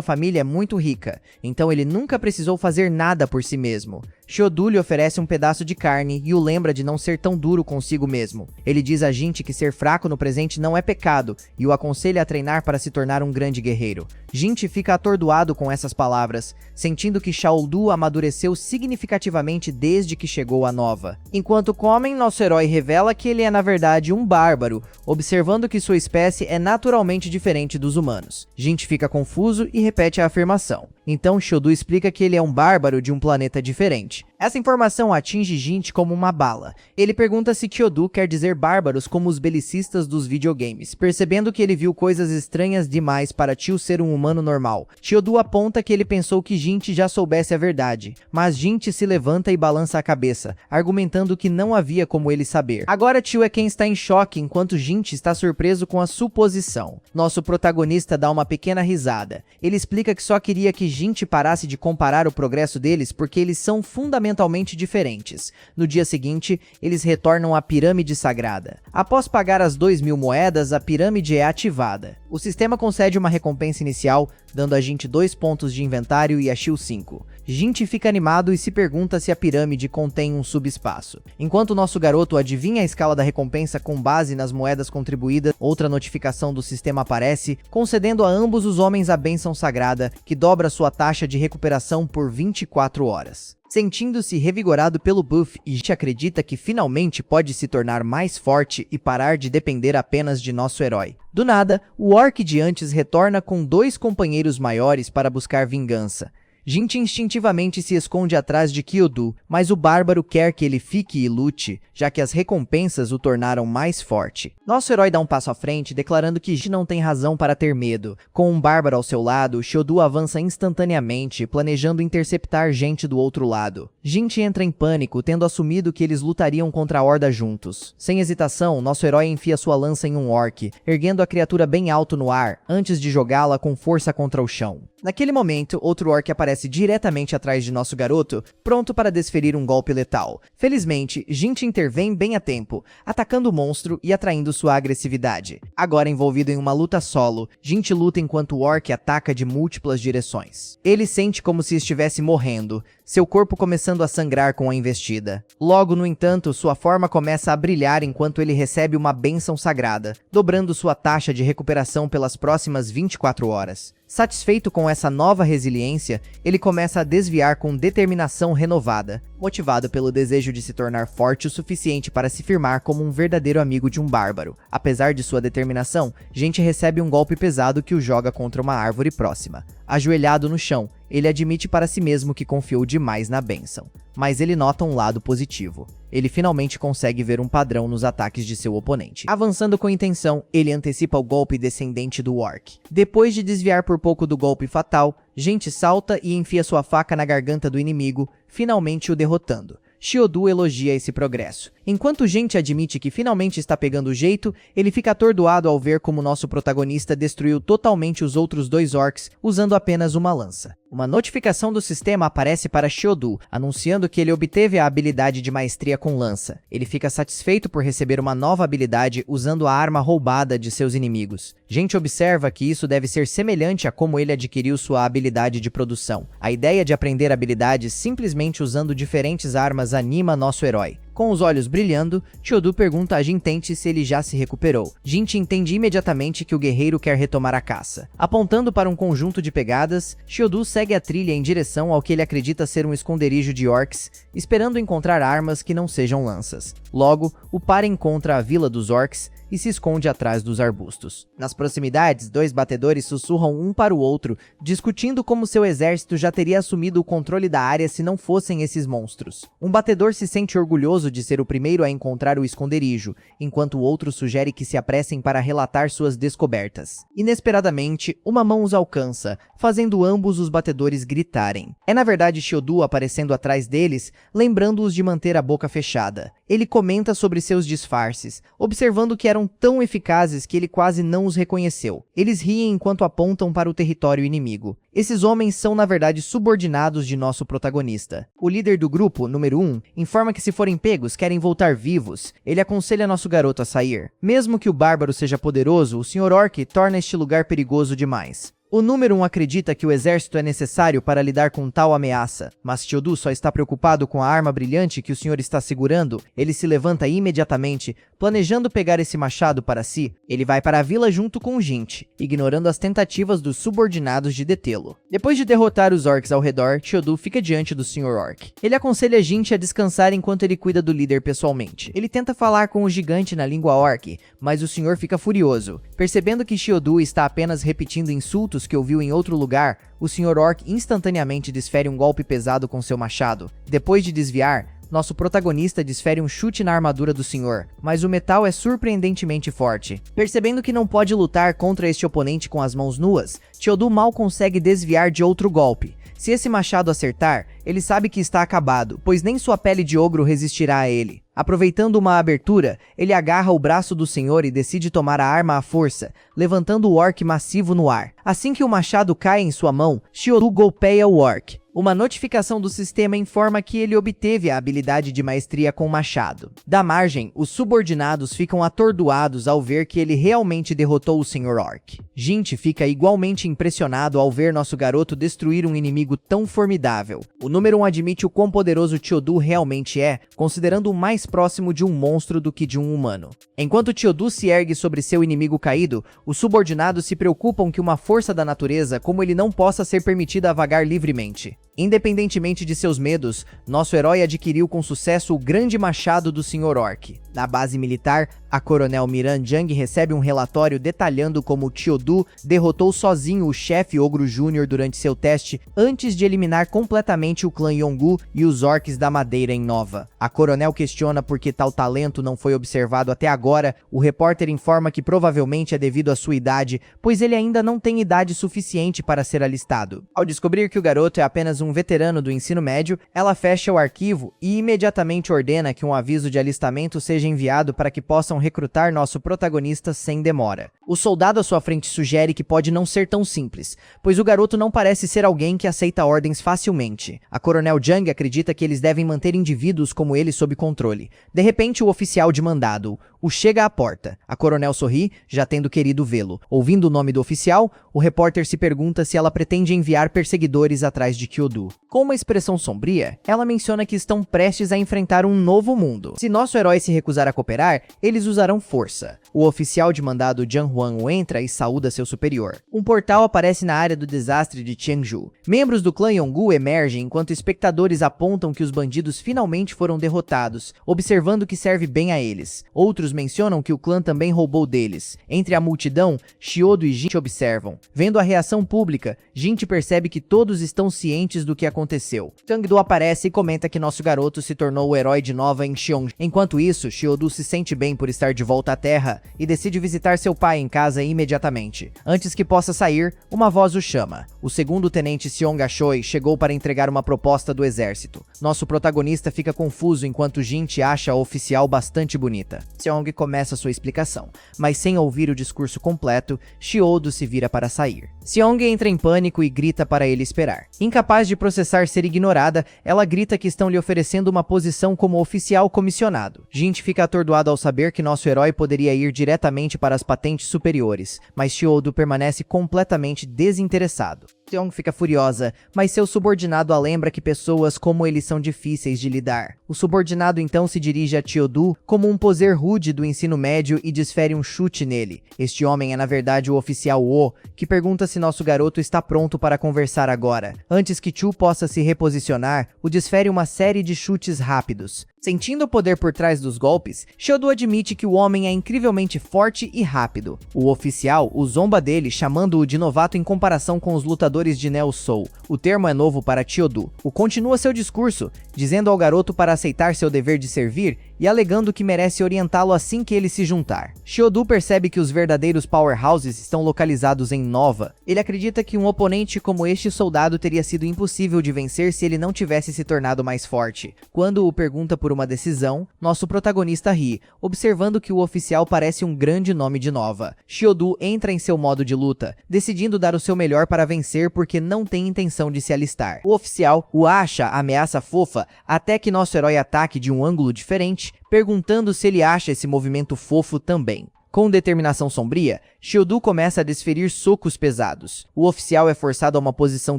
família é muito rica, então ele nunca precisou fazer nada por si mesmo. Shiodu lhe oferece um pedaço de carne e o lembra de não ser tão duro consigo mesmo. Ele diz a Jin-Ti que ser fraco no presente não é pecado e o aconselha a treinar para se tornar um grande guerreiro. Jin-Ti fica atordoado com essas palavras, sentindo que Xiaodu amadureceu significativamente desde que chegou a Nova. Enquanto comem, nosso herói revela que ele é na verdade um bárbaro, observando que sua espécie é naturalmente diferente dos humanos. Jin-Ti fica confuso e repete a afirmação. Então Shiodu explica que ele é um bárbaro de um planeta diferente. Essa informação atinge Jin-Ti como uma bala. Ele pergunta se Shiodu quer dizer bárbaros como os belicistas dos videogames, percebendo que ele viu coisas estranhas demais para Tio ser um humano normal. Shiodu aponta que ele pensou que Jin-Ti já soubesse a verdade, mas Jin-Ti se levanta e balança a cabeça, argumentando que não havia como ele saber. Agora Tio é quem está em choque, enquanto Jin-Ti está surpreso com a suposição. Nosso protagonista dá uma pequena risada. Ele explica que só queria que Jin-Ti parasse de comparar o progresso deles porque eles são fundamentalmente diferentes. No dia seguinte, eles retornam à pirâmide sagrada. Após pagar as 2.000 moedas, a pirâmide é ativada. O sistema concede uma recompensa inicial, dando a Jin-Ti 2 pontos de inventário e a Shio 5. Jin-Ti fica animado e se pergunta se a pirâmide contém um subespaço. Enquanto nosso garoto adivinha a escala da recompensa com base nas moedas contribuídas, outra notificação do sistema aparece, concedendo a ambos os homens a bênção sagrada, que dobra sua taxa de recuperação por 24 horas. Sentindo-se revigorado pelo buff, Jin-Ti acredita que finalmente pode se tornar mais forte e parar de depender apenas de nosso herói. Do nada, o orc de antes retorna com 2 companheiros maiores para buscar vingança. Jin-Ti instintivamente se esconde atrás de Shiodu, mas o bárbaro quer que ele fique e lute, já que as recompensas o tornaram mais forte. Nosso herói dá um passo à frente, declarando que Jin-Ti não tem razão para ter medo. Com um bárbaro ao seu lado, Shiodu avança instantaneamente, planejando interceptar gente do outro lado. Jin-Ti entra em pânico, tendo assumido que eles lutariam contra a horda juntos. Sem hesitação, nosso herói enfia sua lança em um orc, erguendo a criatura bem alto no ar, antes de jogá-la com força contra o chão. Naquele momento, outro orc aparece diretamente atrás de nosso garoto, pronto para desferir um golpe letal. Felizmente, Jin-Ti intervém bem a tempo, atacando o monstro e atraindo sua agressividade. Agora envolvido em uma luta solo, Jin-Ti luta enquanto o orc ataca de múltiplas direções. Ele sente como se estivesse morrendo, seu corpo começando a sangrar com a investida. Logo, no entanto, sua forma começa a brilhar enquanto ele recebe uma bênção sagrada, dobrando sua taxa de recuperação pelas próximas 24 horas. Satisfeito com essa nova resiliência, ele começa a desviar com determinação renovada, motivado pelo desejo de se tornar forte o suficiente para se firmar como um verdadeiro amigo de um bárbaro. Apesar de sua determinação, Jin-Ti recebe um golpe pesado que o joga contra uma árvore próxima. Ajoelhado no chão, ele admite para si mesmo que confiou demais na bênção. Mas ele nota um lado positivo. Ele finalmente consegue ver um padrão nos ataques de seu oponente. Avançando com intenção, ele antecipa o golpe descendente do orc. Depois de desviar por pouco do golpe fatal, Gente salta e enfia sua faca na garganta do inimigo, finalmente o derrotando. Xiodú elogia esse progresso. Enquanto Gente admite que finalmente está pegando o jeito, ele fica atordoado ao ver como nosso protagonista destruiu totalmente os outros 2 orcs usando apenas uma lança. Uma notificação do sistema aparece para Xiodú, anunciando que ele obteve a habilidade de maestria com lança. Ele fica satisfeito por receber uma nova habilidade usando a arma roubada de seus inimigos. Gente observa que isso deve ser semelhante a como ele adquiriu sua habilidade de produção. A ideia de aprender habilidades simplesmente usando diferentes armas anima nosso herói. Com os olhos brilhando, Xiodú pergunta a Jintente se ele já se recuperou. Jinte entende imediatamente que o guerreiro quer retomar a caça. Apontando para um conjunto de pegadas, Xiodú segue a trilha em direção ao que ele acredita ser um esconderijo de orcs, esperando encontrar armas que não sejam lanças. Logo, o par encontra a vila dos orcs e se esconde atrás dos arbustos. Nas proximidades, 2 batedores sussurram um para o outro, discutindo como seu exército já teria assumido o controle da área se não fossem esses monstros. Um batedor se sente orgulhoso de ser o primeiro a encontrar o esconderijo, enquanto o outro sugere que se apressem para relatar suas descobertas. Inesperadamente, uma mão os alcança, fazendo ambos os batedores gritarem. É na verdade Xiodú aparecendo atrás deles, lembrando-os de manter a boca fechada. Ele comenta sobre seus disfarces, observando que eram tão eficazes que ele quase não os reconheceu. Eles riem enquanto apontam para o território inimigo. Esses homens são na verdade subordinados de nosso protagonista. O líder do grupo, número 1, informa que se forem pegos, querem voltar vivos. Ele aconselha nosso garoto a sair. Mesmo que o bárbaro seja poderoso, o Sr. Orc torna este lugar perigoso demais. O número 1 acredita que o exército é necessário para lidar com tal ameaça, mas Xiodú só está preocupado com a arma brilhante que o senhor está segurando. Ele se levanta imediatamente, planejando pegar esse machado para si. Ele vai para a vila junto com Gente, ignorando as tentativas dos subordinados de detê-lo. Depois de derrotar os orcs ao redor, Xiodú fica diante do Sr. Orc. Ele aconselha Gente a descansar enquanto ele cuida do líder pessoalmente. Ele tenta falar com o gigante na língua orc, mas o senhor fica furioso. Percebendo que Xiodú está apenas repetindo insultos que ouviu em outro lugar, o Sr. Orc instantaneamente desfere um golpe pesado com seu machado. Depois de desviar, nosso protagonista desfere um chute na armadura do senhor, mas o metal é surpreendentemente forte. Percebendo que não pode lutar contra este oponente com as mãos nuas, Xiodú mal consegue desviar de outro golpe. Se esse machado acertar, ele sabe que está acabado, pois nem sua pele de ogro resistirá a ele. Aproveitando uma abertura, ele agarra o braço do senhor e decide tomar a arma à força, levantando o orc massivo no ar. Assim que o machado cai em sua mão, Xiodú golpeia o orc. Uma notificação do sistema informa que ele obteve a habilidade de maestria com machado. Da margem, os subordinados ficam atordoados ao ver que ele realmente derrotou o Sr. Orc. Gente fica igualmente impressionado ao ver nosso garoto destruir um inimigo tão formidável. O número 1 admite o quão poderoso Xiodú realmente é, considerando-o mais próximo de um monstro do que de um humano. Enquanto Xiodú se ergue sobre seu inimigo caído, os subordinados se preocupam que uma força da natureza como ele não possa ser permitida a vagar livremente. Independentemente de seus medos, nosso herói adquiriu com sucesso o grande machado do Sr. Orc. Na base militar, a Coronel Miran Jang recebe um relatório detalhando como Xiodú derrotou sozinho o chefe Ogro Júnior durante seu teste antes de eliminar completamente o clã Yongu e os orcs da Madeira em Nova. A Coronel questiona por que tal talento não foi observado até agora. O repórter informa que provavelmente é devido à sua idade, pois ele ainda não tem idade suficiente para ser alistado. Ao descobrir que o garoto é apenas um veterano do ensino médio, ela fecha o arquivo e imediatamente ordena que um aviso de alistamento seja enviado para que possam recrutar nosso protagonista sem demora. O soldado à sua frente sugere que pode não ser tão simples, pois o garoto não parece ser alguém que aceita ordens facilmente. A Coronel Jang acredita que eles devem manter indivíduos como ele sob controle. De repente, o oficial de mandado o chega à porta. A Coronel sorri, já tendo querido vê-lo. Ouvindo o nome do oficial, o repórter se pergunta se ela pretende enviar perseguidores atrás de Xiodú. Com uma expressão sombria, ela menciona que estão prestes a enfrentar um novo mundo. Se nosso herói se recusar a cooperar, eles usarão força. O oficial de mandado Jiang Huang entra e saúda seu superior. Um portal aparece na área do desastre de Chengzhou. Membros do clã Yongu emergem enquanto espectadores apontam que os bandidos finalmente foram derrotados, observando que serve bem a eles. Outros índios mencionam que o clã também roubou deles. Entre a multidão, Chiodo e Jin observam. Vendo a reação pública, Jin percebe que todos estão cientes do que aconteceu. Changdu aparece e comenta que nosso garoto se tornou o herói de Nova em Xiong. Enquanto isso, Chiodo se sente bem por estar de volta à Terra e decide visitar seu pai em casa imediatamente. Antes que possa sair, uma voz o chama. O segundo tenente Seong Choi chegou para entregar uma proposta do exército. Nosso protagonista fica confuso enquanto Jin acha a oficial bastante bonita. Seong começa sua explicação, mas sem ouvir o discurso completo, Chiodo se vira para sair. Seong entra em pânico e grita para ele esperar. Incapaz de processar ser ignorada, ela grita que estão lhe oferecendo uma posição como oficial comissionado. Jin fica atordoado ao saber que nosso herói poderia ir diretamente para as patentes superiores, mas Chiodo permanece completamente desinteressado. Seong fica furiosa, mas seu subordinado a lembra que pessoas como ele são difíceis de lidar. O subordinado então se dirige a Chiodo como um poser rude do ensino médio e desfere um chute nele. Este homem é na verdade o oficial Oh, que pergunta se nosso garoto está pronto para conversar agora. Antes que Chu possa se reposicionar, o desfere uma série de chutes rápidos. Sentindo o poder por trás dos golpes, Chiodo admite que o homem é incrivelmente forte e rápido. O oficial o zomba dele, chamando-o de novato em comparação com os lutadores de Neo Soul. O termo é novo para Chiodo. O continua seu discurso, dizendo ao garoto para aceitar seu dever de servir e alegando que merece orientá-lo assim que ele se juntar. Chiodo percebe que os verdadeiros powerhouses estão localizados em Nova. Ele acredita que um oponente como este soldado teria sido impossível de vencer se ele não tivesse se tornado mais forte. Quando o pergunta por uma decisão, nosso protagonista ri, observando que o oficial parece um grande nome de Nova. Chiodo entra em seu modo de luta, decidindo dar o seu melhor para vencer porque não tem intenção de se alistar. O oficial o acha ameaça fofa até que nosso herói ataque de um ângulo diferente, perguntando se ele acha esse movimento fofo também. Com determinação sombria, Chiodo começa a desferir socos pesados. O oficial é forçado a uma posição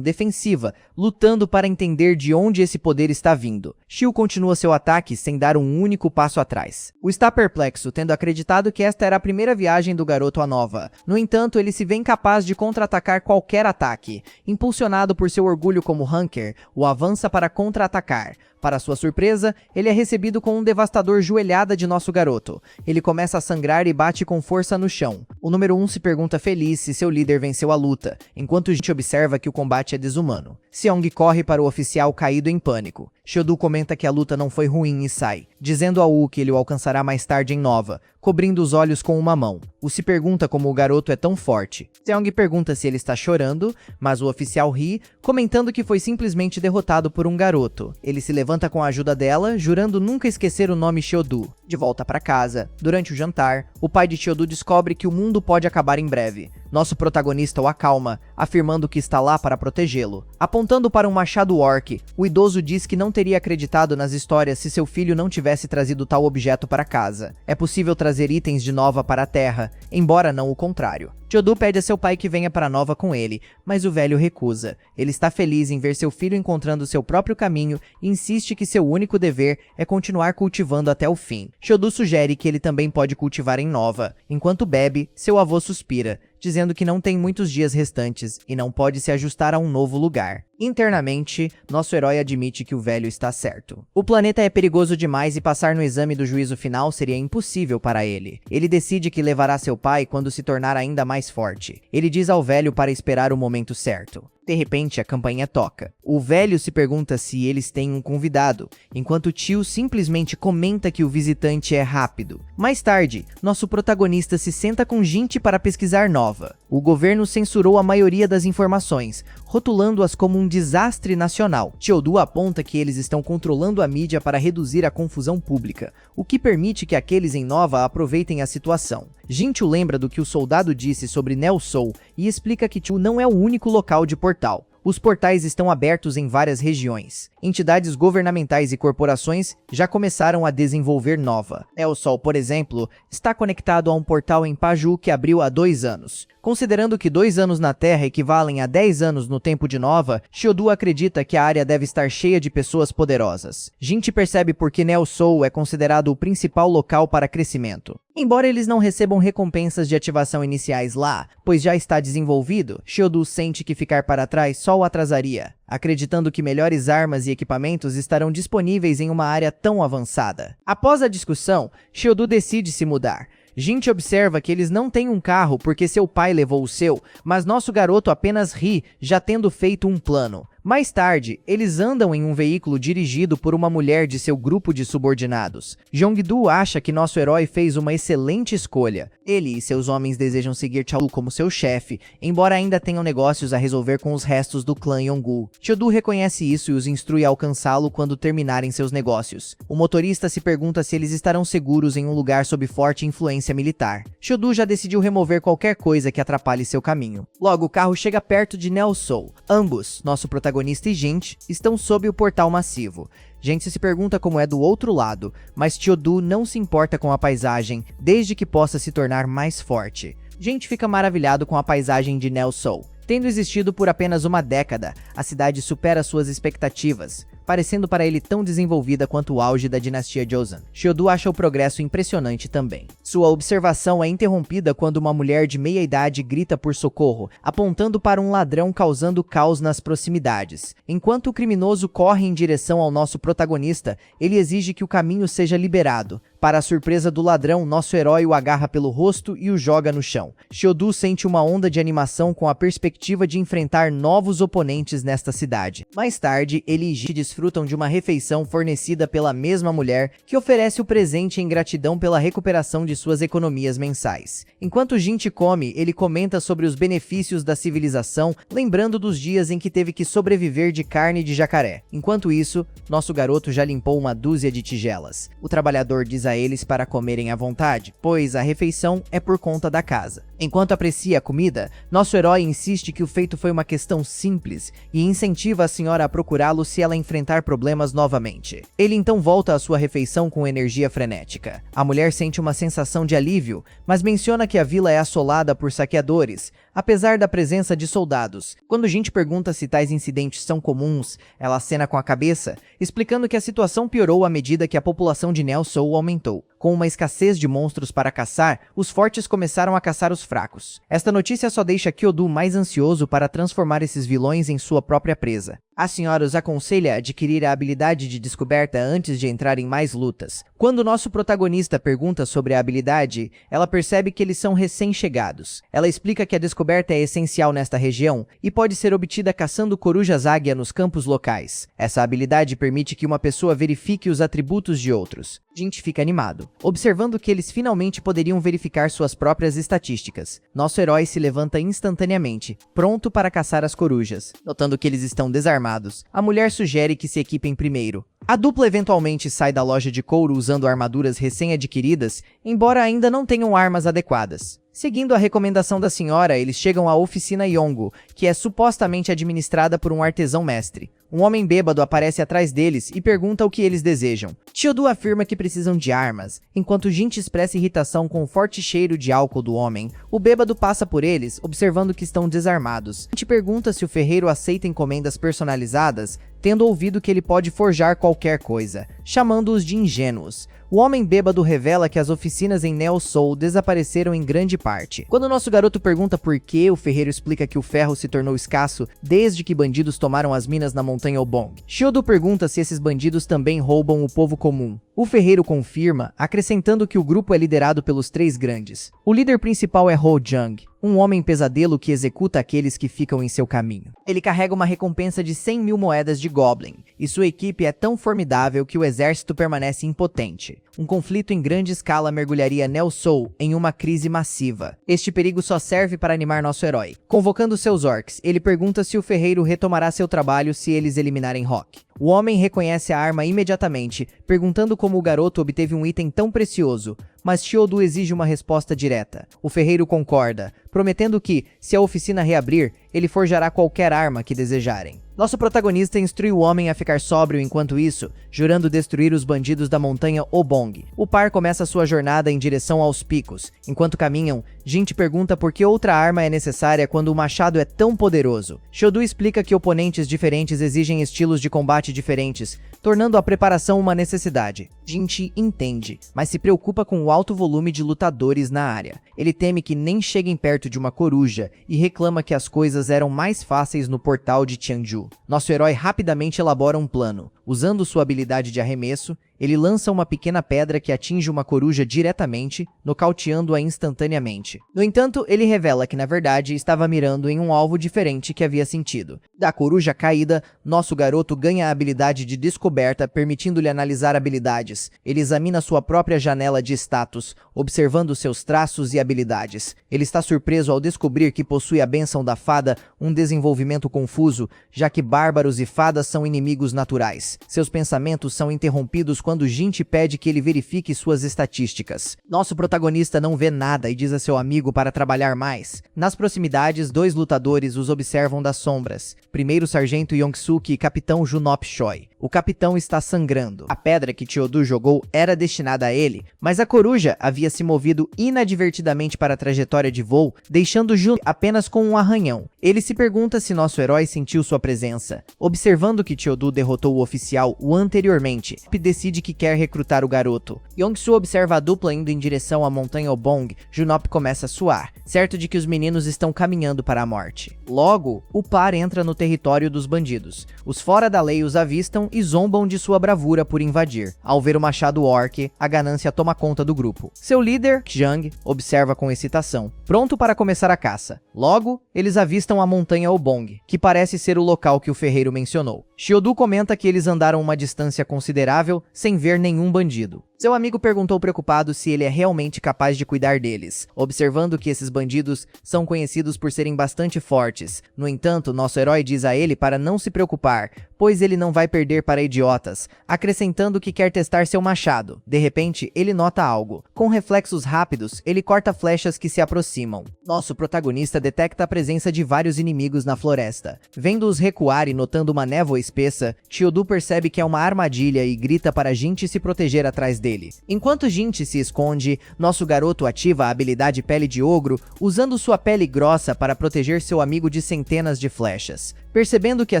defensiva, lutando para entender de onde esse poder está vindo. Chiu continua seu ataque sem dar um único passo atrás. O está perplexo, tendo acreditado que esta era a primeira viagem do garoto à Nova. No entanto, ele se vê incapaz de contra-atacar qualquer ataque. Impulsionado por seu orgulho como Hunker, o avança para contra-atacar. Para sua surpresa, ele é recebido com um devastador joelhada de nosso garoto. Ele começa a sangrar e bate com força no chão. O número 1 se pergunta feliz se seu líder venceu a luta, enquanto Jin observa que o combate é desumano. Seong corre para o oficial caído em pânico. Chiodo comenta que a luta não foi ruim e sai, dizendo a Wu que ele o alcançará mais tarde em Nova, cobrindo os olhos com uma mão. Wu se pergunta como o garoto é tão forte. Seong pergunta se ele está chorando, mas o oficial ri, comentando que foi simplesmente derrotado por um garoto. Ele se levanta com a ajuda dela, jurando nunca esquecer o nome Chiodo. De volta para casa, durante o jantar, o pai de Chiodo descobre que o mundo pode acabar em breve. Nosso protagonista o acalma, afirmando que está lá para protegê-lo. Apontando para um machado orc, o idoso diz que não teria acreditado nas histórias se seu filho não tivesse trazido tal objeto para casa. É possível trazer itens de Nova para a Terra, embora não o contrário. Chiodo pede a seu pai que venha para Nova com ele, mas o velho recusa. Ele está feliz em ver seu filho encontrando seu próprio caminho e insiste que seu único dever é continuar cultivando até o fim. Chiodo sugere que ele também pode cultivar em Nova. Enquanto bebe, seu avô suspira, dizendo que não tem muitos dias restantes e não pode se ajustar a um novo lugar. Internamente, nosso herói admite que o velho está certo. O planeta é perigoso demais e passar no exame do juízo final seria impossível para ele. Ele decide que levará seu pai quando se tornar ainda mais forte. Ele diz ao velho para esperar o momento certo. De repente, a campainha toca. O velho se pergunta se eles têm um convidado, enquanto o tio simplesmente comenta que o visitante é rápido. Mais tarde, nosso protagonista se senta com gente para pesquisar Nova. O governo censurou a maioria das informações, rotulando-as como um desastre nacional. Chiodo aponta que eles estão controlando a mídia para reduzir a confusão pública, o que permite que aqueles em Nova aproveitem a situação. Jinchu lembra do que o soldado disse sobre Neo Soul e explica que Chu não é o único local de portal. Os portais estão abertos em várias regiões. Entidades governamentais e corporações já começaram a desenvolver Nova. Neo Sol, por exemplo, está conectado a um portal em Paju que abriu há 2 anos. Considerando que 2 anos na Terra equivalem a 10 anos no tempo de Nova, Chiodo acredita que a área deve estar cheia de pessoas poderosas. Jinchi percebe por que Neo Soul é considerado o principal local para crescimento. Embora eles não recebam recompensas de ativação iniciais lá, pois já está desenvolvido, Xiudu sente que ficar para trás só o atrasaria, acreditando que melhores armas e equipamentos estarão disponíveis em uma área tão avançada. Após a discussão, Xiudu decide se mudar. Jin observa que eles não têm um carro porque seu pai levou o seu, mas nosso garoto apenas ri, já tendo feito um plano. Mais tarde, eles andam em um veículo dirigido por uma mulher de seu grupo de subordinados. Jong-do acha que nosso herói fez uma excelente escolha. Ele e seus homens desejam seguir Chaolu como seu chefe, embora ainda tenham negócios a resolver com os restos do clã Yongu. Xiudu reconhece isso e os instrui a alcançá-lo quando terminarem seus negócios. O motorista se pergunta se eles estarão seguros em um lugar sob forte influência militar. Xiudu já decidiu remover qualquer coisa que atrapalhe seu caminho. Logo, o carro chega perto de Nelsol. Ambos, nosso protagonista e Gente, estão sob o portal massivo. Gente se pergunta como é do outro lado, mas Xiudu não se importa com a paisagem, desde que possa se tornar mais forte. Gente fica maravilhado com a paisagem de Nelsol. Tendo existido por apenas uma década, a cidade supera suas expectativas, parecendo para ele tão desenvolvida quanto o auge da dinastia Joseon. Xiudu acha o progresso impressionante também. Sua observação é interrompida quando uma mulher de meia-idade grita por socorro, apontando para um ladrão causando caos nas proximidades. Enquanto o criminoso corre em direção ao nosso protagonista, ele exige que o caminho seja liberado. Para a surpresa do ladrão, nosso herói o agarra pelo rosto e o joga no chão. Xiudu sente uma onda de animação com a perspectiva de enfrentar novos oponentes nesta cidade. Mais tarde, ele e Ji desfrutam de uma refeição fornecida pela mesma mulher, que oferece o presente em gratidão pela recuperação de suas economias mensais. Enquanto Gente come, ele comenta sobre os benefícios da civilização, lembrando dos dias em que teve que sobreviver de carne de jacaré. Enquanto isso, nosso garoto já limpou uma dúzia de tigelas. O trabalhador diz a eles para comerem à vontade, pois a refeição é por conta da casa. Enquanto aprecia a comida, nosso herói insiste que o feito foi uma questão simples e incentiva a senhora a procurá-lo se ela enfrentar problemas novamente. Ele então volta à sua refeição com energia frenética. A mulher sente uma sensação de alívio, mas menciona que a vila é assolada por saqueadores, apesar da presença de soldados. Quando Gente pergunta se tais incidentes são comuns, ela acena com a cabeça, explicando que a situação piorou à medida que a população de Nelsol aumentou. Com uma escassez de monstros para caçar, os fortes começaram a caçar os fracos. Esta notícia só deixa Xiudu mais ansioso para transformar esses vilões em sua própria presa. A senhora os aconselha a adquirir a habilidade de descoberta antes de entrar em mais lutas. Quando nosso protagonista pergunta sobre a habilidade, ela percebe que eles são recém-chegados. Ela explica que a descoberta é essencial nesta região e pode ser obtida caçando corujas águia nos campos locais. Essa habilidade permite que uma pessoa verifique os atributos de outros. Gente fica animado, observando que eles finalmente poderiam verificar suas próprias estatísticas. Nosso herói se levanta instantaneamente, pronto para caçar as corujas. Notando que eles estão desarmados, a mulher sugere que se equipem primeiro. A dupla eventualmente sai da loja de couro usando armaduras recém-adquiridas, embora ainda não tenham armas adequadas. Seguindo a recomendação da senhora, eles chegam à oficina Yongu, que é supostamente administrada por um artesão mestre. Um homem bêbado aparece atrás deles e pergunta o que eles desejam. Xiudu afirma que precisam de armas, enquanto Gente expressa irritação com o forte cheiro de álcool do homem. O bêbado passa por eles, observando que estão desarmados. Gente pergunta se o ferreiro aceita encomendas personalizadas, tendo ouvido que ele pode forjar qualquer coisa, chamando-os de ingênuos. O homem bêbado revela que as oficinas em Nelsol desapareceram em grande parte. Quando nosso garoto pergunta por que, o ferreiro explica que o ferro se tornou escasso desde que bandidos tomaram as minas na montanha Obong. Xiudu pergunta se esses bandidos também roubam o povo comum. O ferreiro confirma, acrescentando que o grupo é liderado pelos três grandes. O líder principal é Ho Jung, um homem pesadelo que executa aqueles que ficam em seu caminho. Ele carrega uma recompensa de 100 mil moedas de Goblin, e sua equipe é tão formidável que o exército permanece impotente. Um conflito em grande escala mergulharia Nelsol em uma crise massiva. Este perigo só serve para animar nosso herói. Convocando seus orcs, ele pergunta se o ferreiro retomará seu trabalho se eles eliminarem Rock. O homem reconhece a arma imediatamente, perguntando como o garoto obteve um item tão precioso, mas Xiudu exige uma resposta direta. O ferreiro concorda, prometendo que, se a oficina reabrir, ele forjará qualquer arma que desejarem. Nosso protagonista instrui o homem a ficar sóbrio enquanto isso, jurando destruir os bandidos da montanha Obong. O par começa sua jornada em direção aos picos. Enquanto caminham, Jin pergunta por que outra arma é necessária quando o machado é tão poderoso. Xiudu explica que oponentes diferentes exigem estilos de combate diferentes, tornando a preparação uma necessidade. Jin entende, mas se preocupa com o alto volume de lutadores na área. Ele teme que nem cheguem perto de uma coruja e reclama que as coisas eram mais fáceis no portal de Tianju. Nosso herói rapidamente elabora um plano. Usando sua habilidade de arremesso, ele lança uma pequena pedra que atinge uma coruja diretamente, nocauteando-a instantaneamente. No entanto, ele revela que na verdade estava mirando em um alvo diferente que havia sentido. Da coruja caída, nosso garoto ganha a habilidade de descoberta, permitindo-lhe analisar habilidades. Ele examina sua própria janela de status, observando seus traços e habilidades. Ele está surpreso ao descobrir que possui a bênção da fada, um desenvolvimento confuso, já que bárbaros e fadas são inimigos naturais. Seus pensamentos são interrompidos quando Jin pede que ele verifique suas estatísticas. Nosso protagonista não vê nada e diz a seu amigo para trabalhar mais. Nas proximidades, 2 lutadores os observam das sombras. Primeiro Sargento Yong-suk e Capitão Junop Choi. O capitão está sangrando. A pedra que Xiudu jogou era destinada a ele, mas a coruja havia se movido inadvertidamente para a trajetória de voo, deixando Jun apenas com um arranhão. Ele se pergunta se nosso herói sentiu sua presença. Observando que Xiudu derrotou o oficial o anteriormente, decide que quer recrutar o garoto. Yong-soo observa a dupla indo em direção à montanha Obong. Junop começa a suar, certo de que os meninos estão caminhando para a morte. Logo, o par entra no território dos bandidos. Os fora da lei os avistam e zombam de sua bravura por invadir. Ao ver o machado orc, a ganância toma conta do grupo. Seu líder, Zhang, observa com excitação, pronto para começar a caça. Logo, eles avistam a montanha Obong, que parece ser o local que o ferreiro mencionou. Xiudu comenta que eles andaram uma distância considerável sem ver nenhum bandido. Seu amigo perguntou preocupado se ele é realmente capaz de cuidar deles, observando que esses bandidos são conhecidos por serem bastante fortes. No entanto, nosso herói diz a ele para não se preocupar, pois ele não vai perder para idiotas, acrescentando que quer testar seu machado. De repente, ele nota algo. Com reflexos rápidos, ele corta flechas que se aproximam. Nosso protagonista detecta a presença de vários inimigos na floresta. Vendo-os recuar e notando uma névoa espessa, Xiudu percebe que é uma armadilha e grita para Jin se proteger atrás dele. Enquanto Jin se esconde, nosso garoto ativa a habilidade Pele de Ogro, usando sua pele grossa para proteger seu amigo de centenas de flechas. Percebendo que a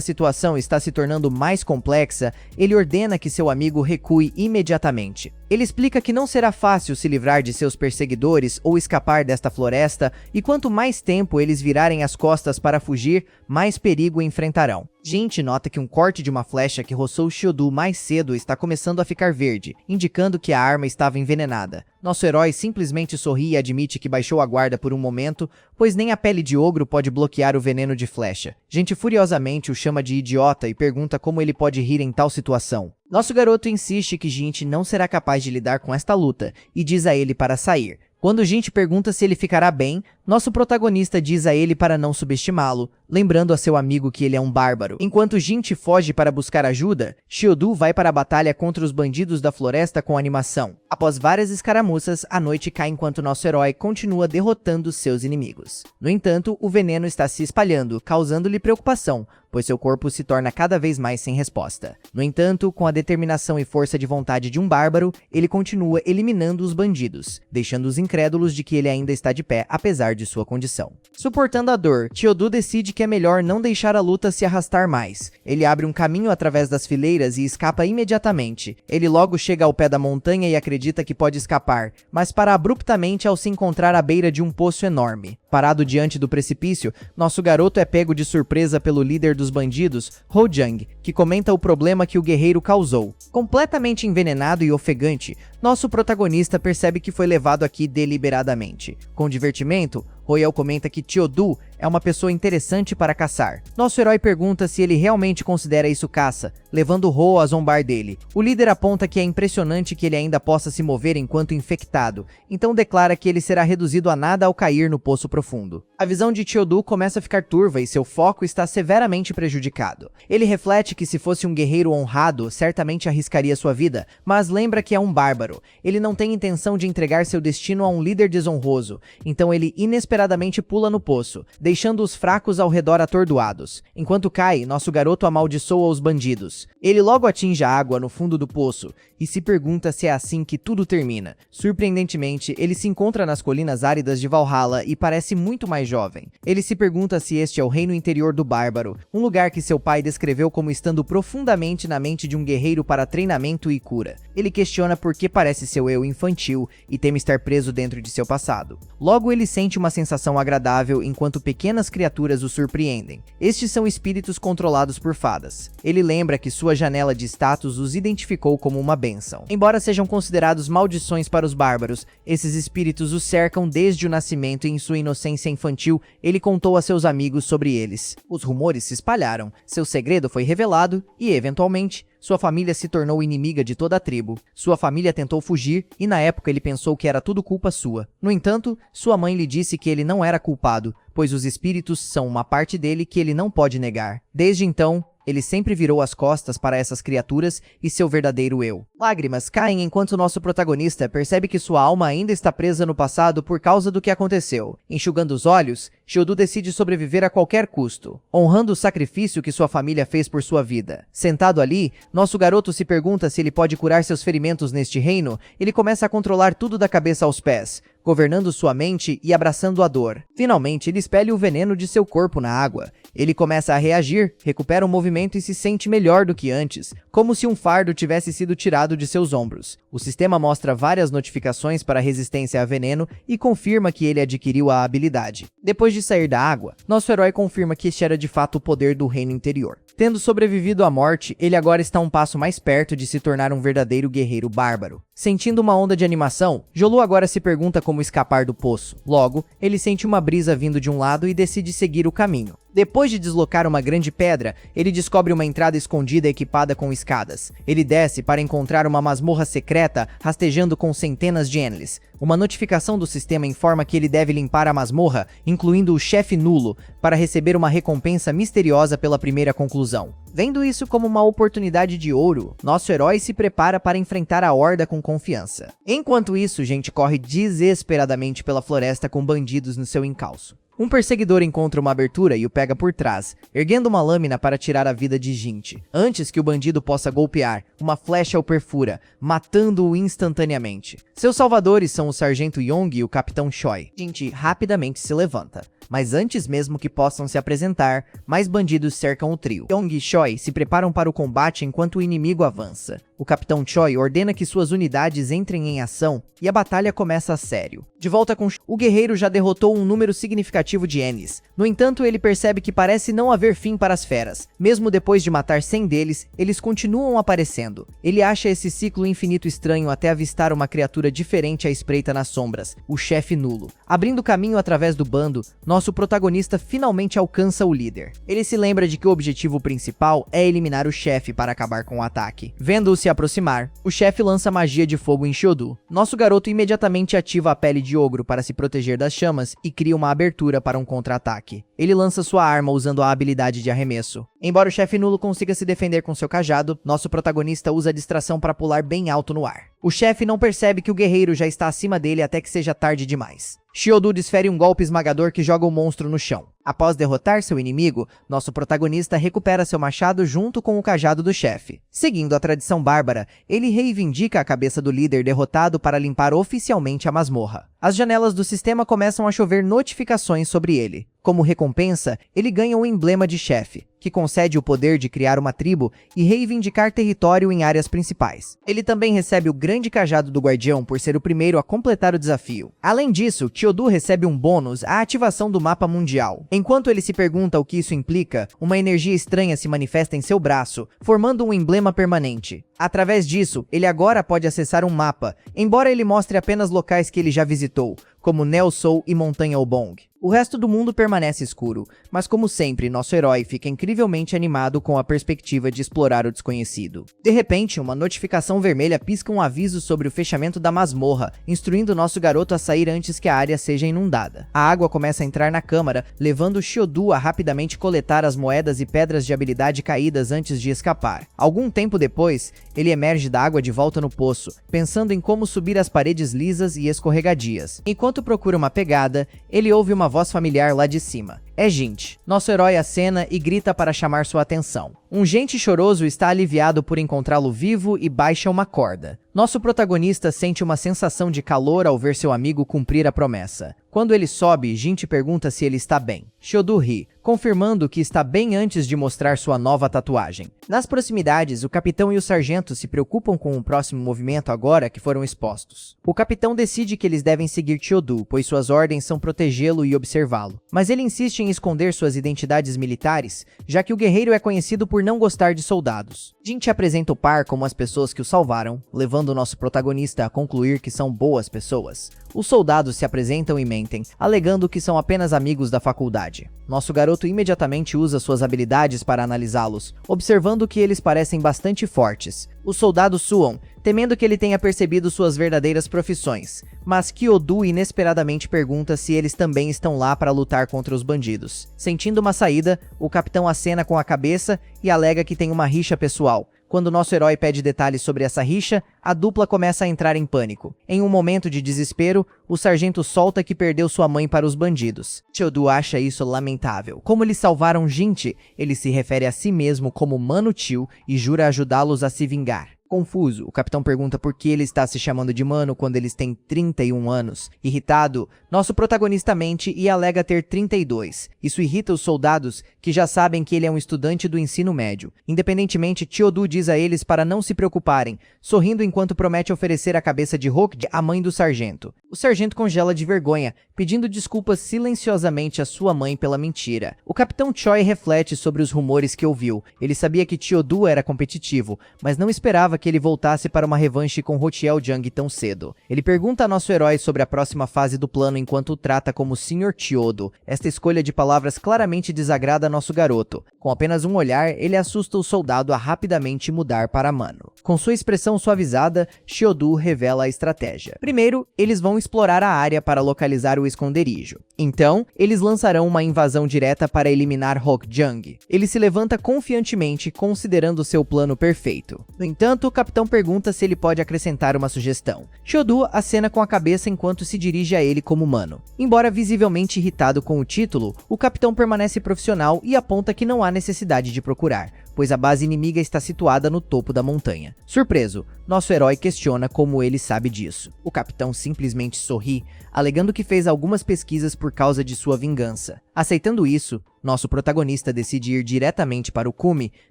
situação está se tornando mais complexa, ele ordena que seu amigo recue imediatamente. Ele explica que não será fácil se livrar de seus perseguidores ou escapar desta floresta, e quanto mais tempo eles virarem as costas para fugir, mais perigo enfrentarão. Jin nota que um corte de uma flecha que roçou Xiudu mais cedo está começando a ficar verde, indicando que a arma estava envenenada. Nosso herói simplesmente sorri e admite que baixou a guarda por um momento, pois nem a pele de ogro pode bloquear o veneno de flecha. Gente furiosamente o chama de idiota e pergunta como ele pode rir em tal situação. Nosso garoto insiste que Jin não será capaz de lidar com esta luta e diz a ele para sair. Quando Jin pergunta se ele ficará bem, nosso protagonista diz a ele para não subestimá-lo, lembrando a seu amigo que ele é um bárbaro. Enquanto Jin foge para buscar ajuda, Xiudu vai para a batalha contra os bandidos da floresta com animação. Após várias escaramuças, a noite cai enquanto nosso herói continua derrotando seus inimigos. No entanto, o veneno está se espalhando, causando-lhe preocupação, pois seu corpo se torna cada vez mais sem resposta. No entanto, com a determinação e força de vontade de um bárbaro, ele continua eliminando os bandidos, deixando-os incrédulos de que ele ainda está de pé, apesar de sua condição. Suportando a dor, Xiudu decide que é melhor não deixar a luta se arrastar mais. Ele abre um caminho através das fileiras e escapa imediatamente. Ele logo chega ao pé da montanha e acredita que pode escapar, mas para abruptamente ao se encontrar à beira de um poço enorme. Parado diante do precipício, nosso garoto é pego de surpresa pelo líder dos bandidos, Ho Jang, que comenta o problema que o guerreiro causou. Completamente envenenado e ofegante, nosso protagonista percebe que foi levado aqui deliberadamente. Com divertimento, Royal comenta que Xiudu é uma pessoa interessante para caçar. Nosso herói pergunta se ele realmente considera isso caça, levando Ho a zombar dele. O líder aponta que é impressionante que ele ainda possa se mover enquanto infectado, então declara que ele será reduzido a nada ao cair no poço profundo. A visão de Xiudu começa a ficar turva e seu foco está severamente prejudicado. Ele reflete que se fosse um guerreiro honrado, certamente arriscaria sua vida, mas lembra que é um bárbaro. Ele não tem intenção de entregar seu destino a um líder desonroso, então ele inesperadamente pula no poço, deixando os fracos ao redor atordoados. Enquanto cai, nosso garoto amaldiçoa os bandidos. Ele logo atinge a água no fundo do poço e se pergunta se é assim que tudo termina. Surpreendentemente, ele se encontra nas colinas áridas de Valhalla e parece muito mais jovem. Ele se pergunta se este é o reino interior do bárbaro, um lugar que seu pai descreveu como estando profundamente na mente de um guerreiro para treinamento e cura. Ele questiona por que parece seu eu infantil e teme estar preso dentro de seu passado. Logo, ele sente uma sensação agradável enquanto pequenas criaturas o surpreendem. Estes são espíritos controlados por fadas. Ele lembra que sua janela de status os identificou como uma bênção. Embora sejam considerados maldições para os bárbaros, esses espíritos os cercam desde o nascimento e em sua inocência infantil, ele contou a seus amigos sobre eles. Os rumores se espalharam, seu segredo foi revelado e, eventualmente, sua família se tornou inimiga de toda a tribo. Sua família tentou fugir e na época ele pensou que era tudo culpa sua. No entanto, sua mãe lhe disse que ele não era culpado, pois os espíritos são uma parte dele que ele não pode negar. Desde então, ele sempre virou as costas para essas criaturas e seu verdadeiro eu. Lágrimas caem enquanto nosso protagonista percebe que sua alma ainda está presa no passado por causa do que aconteceu. Enxugando os olhos, Shiodu decide sobreviver a qualquer custo, honrando o sacrifício que sua família fez por sua vida. Sentado ali, nosso garoto se pergunta se ele pode curar seus ferimentos neste reino. Ele começa a controlar tudo da cabeça aos pés, governando sua mente e abraçando a dor. Finalmente, ele expele o veneno de seu corpo na água. Ele começa a reagir, recupera o movimento e se sente melhor do que antes, como se um fardo tivesse sido tirado de seus ombros. O sistema mostra várias notificações para resistência a veneno e confirma que ele adquiriu a habilidade. Depois de sair da água, nosso herói confirma que este era de fato o poder do reino interior. Tendo sobrevivido à morte, ele agora está um passo mais perto de se tornar um verdadeiro guerreiro bárbaro. Sentindo uma onda de animação, Jolu agora se pergunta como escapar do poço. Logo, ele sente uma brisa vindo de um lado e decide seguir o caminho. Depois de deslocar uma grande pedra, ele descobre uma entrada escondida equipada com escadas. Ele desce para encontrar uma masmorra secreta rastejando com centenas de Enlis. Uma notificação do sistema informa que ele deve limpar a masmorra, incluindo o chefe nulo, para receber uma recompensa misteriosa pela primeira conclusão. Vendo isso como uma oportunidade de ouro, nosso herói se prepara para enfrentar a horda com confiança. Enquanto isso, gente corre desesperadamente pela floresta com bandidos no seu encalço. Um perseguidor encontra uma abertura e o pega por trás, erguendo uma lâmina para tirar a vida de Jin. Antes que o bandido possa golpear, uma flecha o perfura, matando-o instantaneamente. Seus salvadores são o Sargento Yong e o Capitão Choi. Jin rapidamente se levanta, mas antes mesmo que possam se apresentar, mais bandidos cercam o trio. Yong e Choi se preparam para o combate enquanto o inimigo avança. O Capitão Choi ordena que suas unidades entrem em ação e a batalha começa a sério. De volta com o guerreiro já derrotou um número significativo de Ennis. No entanto, ele percebe que parece não haver fim para as feras. Mesmo depois de matar 100 deles, eles continuam aparecendo. Ele acha esse ciclo infinito estranho até avistar uma criatura diferente à espreita nas sombras, o chefe nulo. Abrindo caminho através do bando, nosso protagonista finalmente alcança o líder. Ele se lembra de que o objetivo principal é eliminar o chefe para acabar com o ataque. Vendo-o se aproximar, o chefe lança magia de fogo em Shiodu. Nosso garoto imediatamente ativa a pele de ogro para se proteger das chamas e cria uma abertura para um contra-ataque. Ele lança sua arma usando a habilidade de arremesso. Embora o chefe nulo consiga se defender com seu cajado, nosso protagonista usa a distração para pular bem alto no ar. O chefe não percebe que o guerreiro já está acima dele até que seja tarde demais. Shiodu desfere um golpe esmagador que joga o monstro no chão. Após derrotar seu inimigo, nosso protagonista recupera seu machado junto com o cajado do chefe. Seguindo a tradição bárbara, ele reivindica a cabeça do líder derrotado para limpar oficialmente a masmorra. As janelas do sistema começam a chover notificações sobre ele. Como recompensa, ele ganha um emblema de chefe, que concede o poder de criar uma tribo e reivindicar território em áreas principais. Ele também recebe o grande cajado do guardião por ser o primeiro a completar o desafio. Além disso, Shiodu recebe um bônus à ativação do mapa mundial. Enquanto ele se pergunta o que isso implica, uma energia estranha se manifesta em seu braço, formando um emblema permanente. Através disso, ele agora pode acessar um mapa, embora ele mostre apenas locais que ele já visitou, como Neo Soul e Montanha Obong. O resto do mundo permanece escuro, mas como sempre, nosso herói fica incrivelmente animado com a perspectiva de explorar o desconhecido. De repente, uma notificação vermelha pisca um aviso sobre o fechamento da masmorra, instruindo nosso garoto a sair antes que a área seja inundada. A água começa a entrar na câmara, levando Shiodu a rapidamente coletar as moedas e pedras de habilidade caídas antes de escapar. Algum tempo depois, ele emerge da água de volta no poço, pensando em como subir as paredes lisas e escorregadias. Enquanto procura uma pegada, ele ouve uma voz familiar lá de cima. É Gente. Nosso herói acena e grita para chamar sua atenção. Um Gente choroso está aliviado por encontrá-lo vivo e baixa uma corda. Nosso protagonista sente uma sensação de calor ao ver seu amigo cumprir a promessa. Quando ele sobe, Gente pergunta se ele está bem. Shiodu ri, confirmando que está bem antes de mostrar sua nova tatuagem. Nas proximidades, o capitão e o sargento se preocupam com o próximo movimento agora que foram expostos. O capitão decide que eles devem seguir Shiodu, pois suas ordens são protegê-lo e observá-lo. Mas ele insiste em esconder suas identidades militares, já que o guerreiro é conhecido por não gostar de soldados. Gente apresenta o par como as pessoas que o salvaram, levando o nosso protagonista a concluir que são boas pessoas. Os soldados se apresentam e mentem, alegando que são apenas amigos da faculdade. Nosso garoto imediatamente usa suas habilidades para analisá-los, observando que eles parecem bastante fortes. Os soldados suam, temendo que ele tenha percebido suas verdadeiras profissões, mas Kyodu inesperadamente pergunta se eles também estão lá para lutar contra os bandidos. Sentindo uma saída, o capitão acena com a cabeça e alega que tem uma rixa pessoal. Quando nosso herói pede detalhes sobre essa rixa, a dupla começa a entrar em pânico. Em um momento de desespero, o sargento solta que perdeu sua mãe para os bandidos. Kyodu acha isso lamentável. Como eles salvaram Gente, ele se refere a si mesmo como Mano Tio e jura ajudá-los a se vingar. Confuso, o capitão pergunta por que ele está se chamando de Mano quando eles têm 31 anos. Irritado, nosso protagonista mente e alega ter 32. Isso irrita os soldados, que já sabem que ele é um estudante do ensino médio. Independentemente, Kyodu diz a eles para não se preocuparem, sorrindo enquanto promete oferecer a cabeça de Hokage à mãe do sargento. O sargento congela de vergonha, pedindo desculpas silenciosamente à sua mãe pela mentira. O capitão Choi reflete sobre os rumores que ouviu. Ele sabia que Kyodu era competitivo, mas não esperava que ele voltasse para uma revanche com Hotiel Jang tão cedo. Ele pergunta a nosso herói sobre a próxima fase do plano enquanto o trata como Sr. Chiodo. Esta escolha de palavras claramente desagrada nosso garoto. Com apenas um olhar, ele assusta o soldado a rapidamente mudar para Mano. Com sua expressão suavizada, Chiodu revela a estratégia. Primeiro, eles vão explorar a área para localizar o esconderijo. Então, eles lançarão uma invasão direta para eliminar Hokjang. Ele se levanta confiantemente, considerando seu plano perfeito. No entanto, o capitão pergunta se ele pode acrescentar uma sugestão. Chiodu acena com a cabeça enquanto se dirige a ele como Mano. Embora visivelmente irritado com o título, o capitão permanece profissional e aponta que não há necessidade de procurar, pois a base inimiga está situada no topo da montanha. Surpreso, nosso herói questiona como ele sabe disso. O capitão simplesmente sorri, alegando que fez algumas pesquisas por causa de sua vingança. Aceitando isso, nosso protagonista decide ir diretamente para o cume,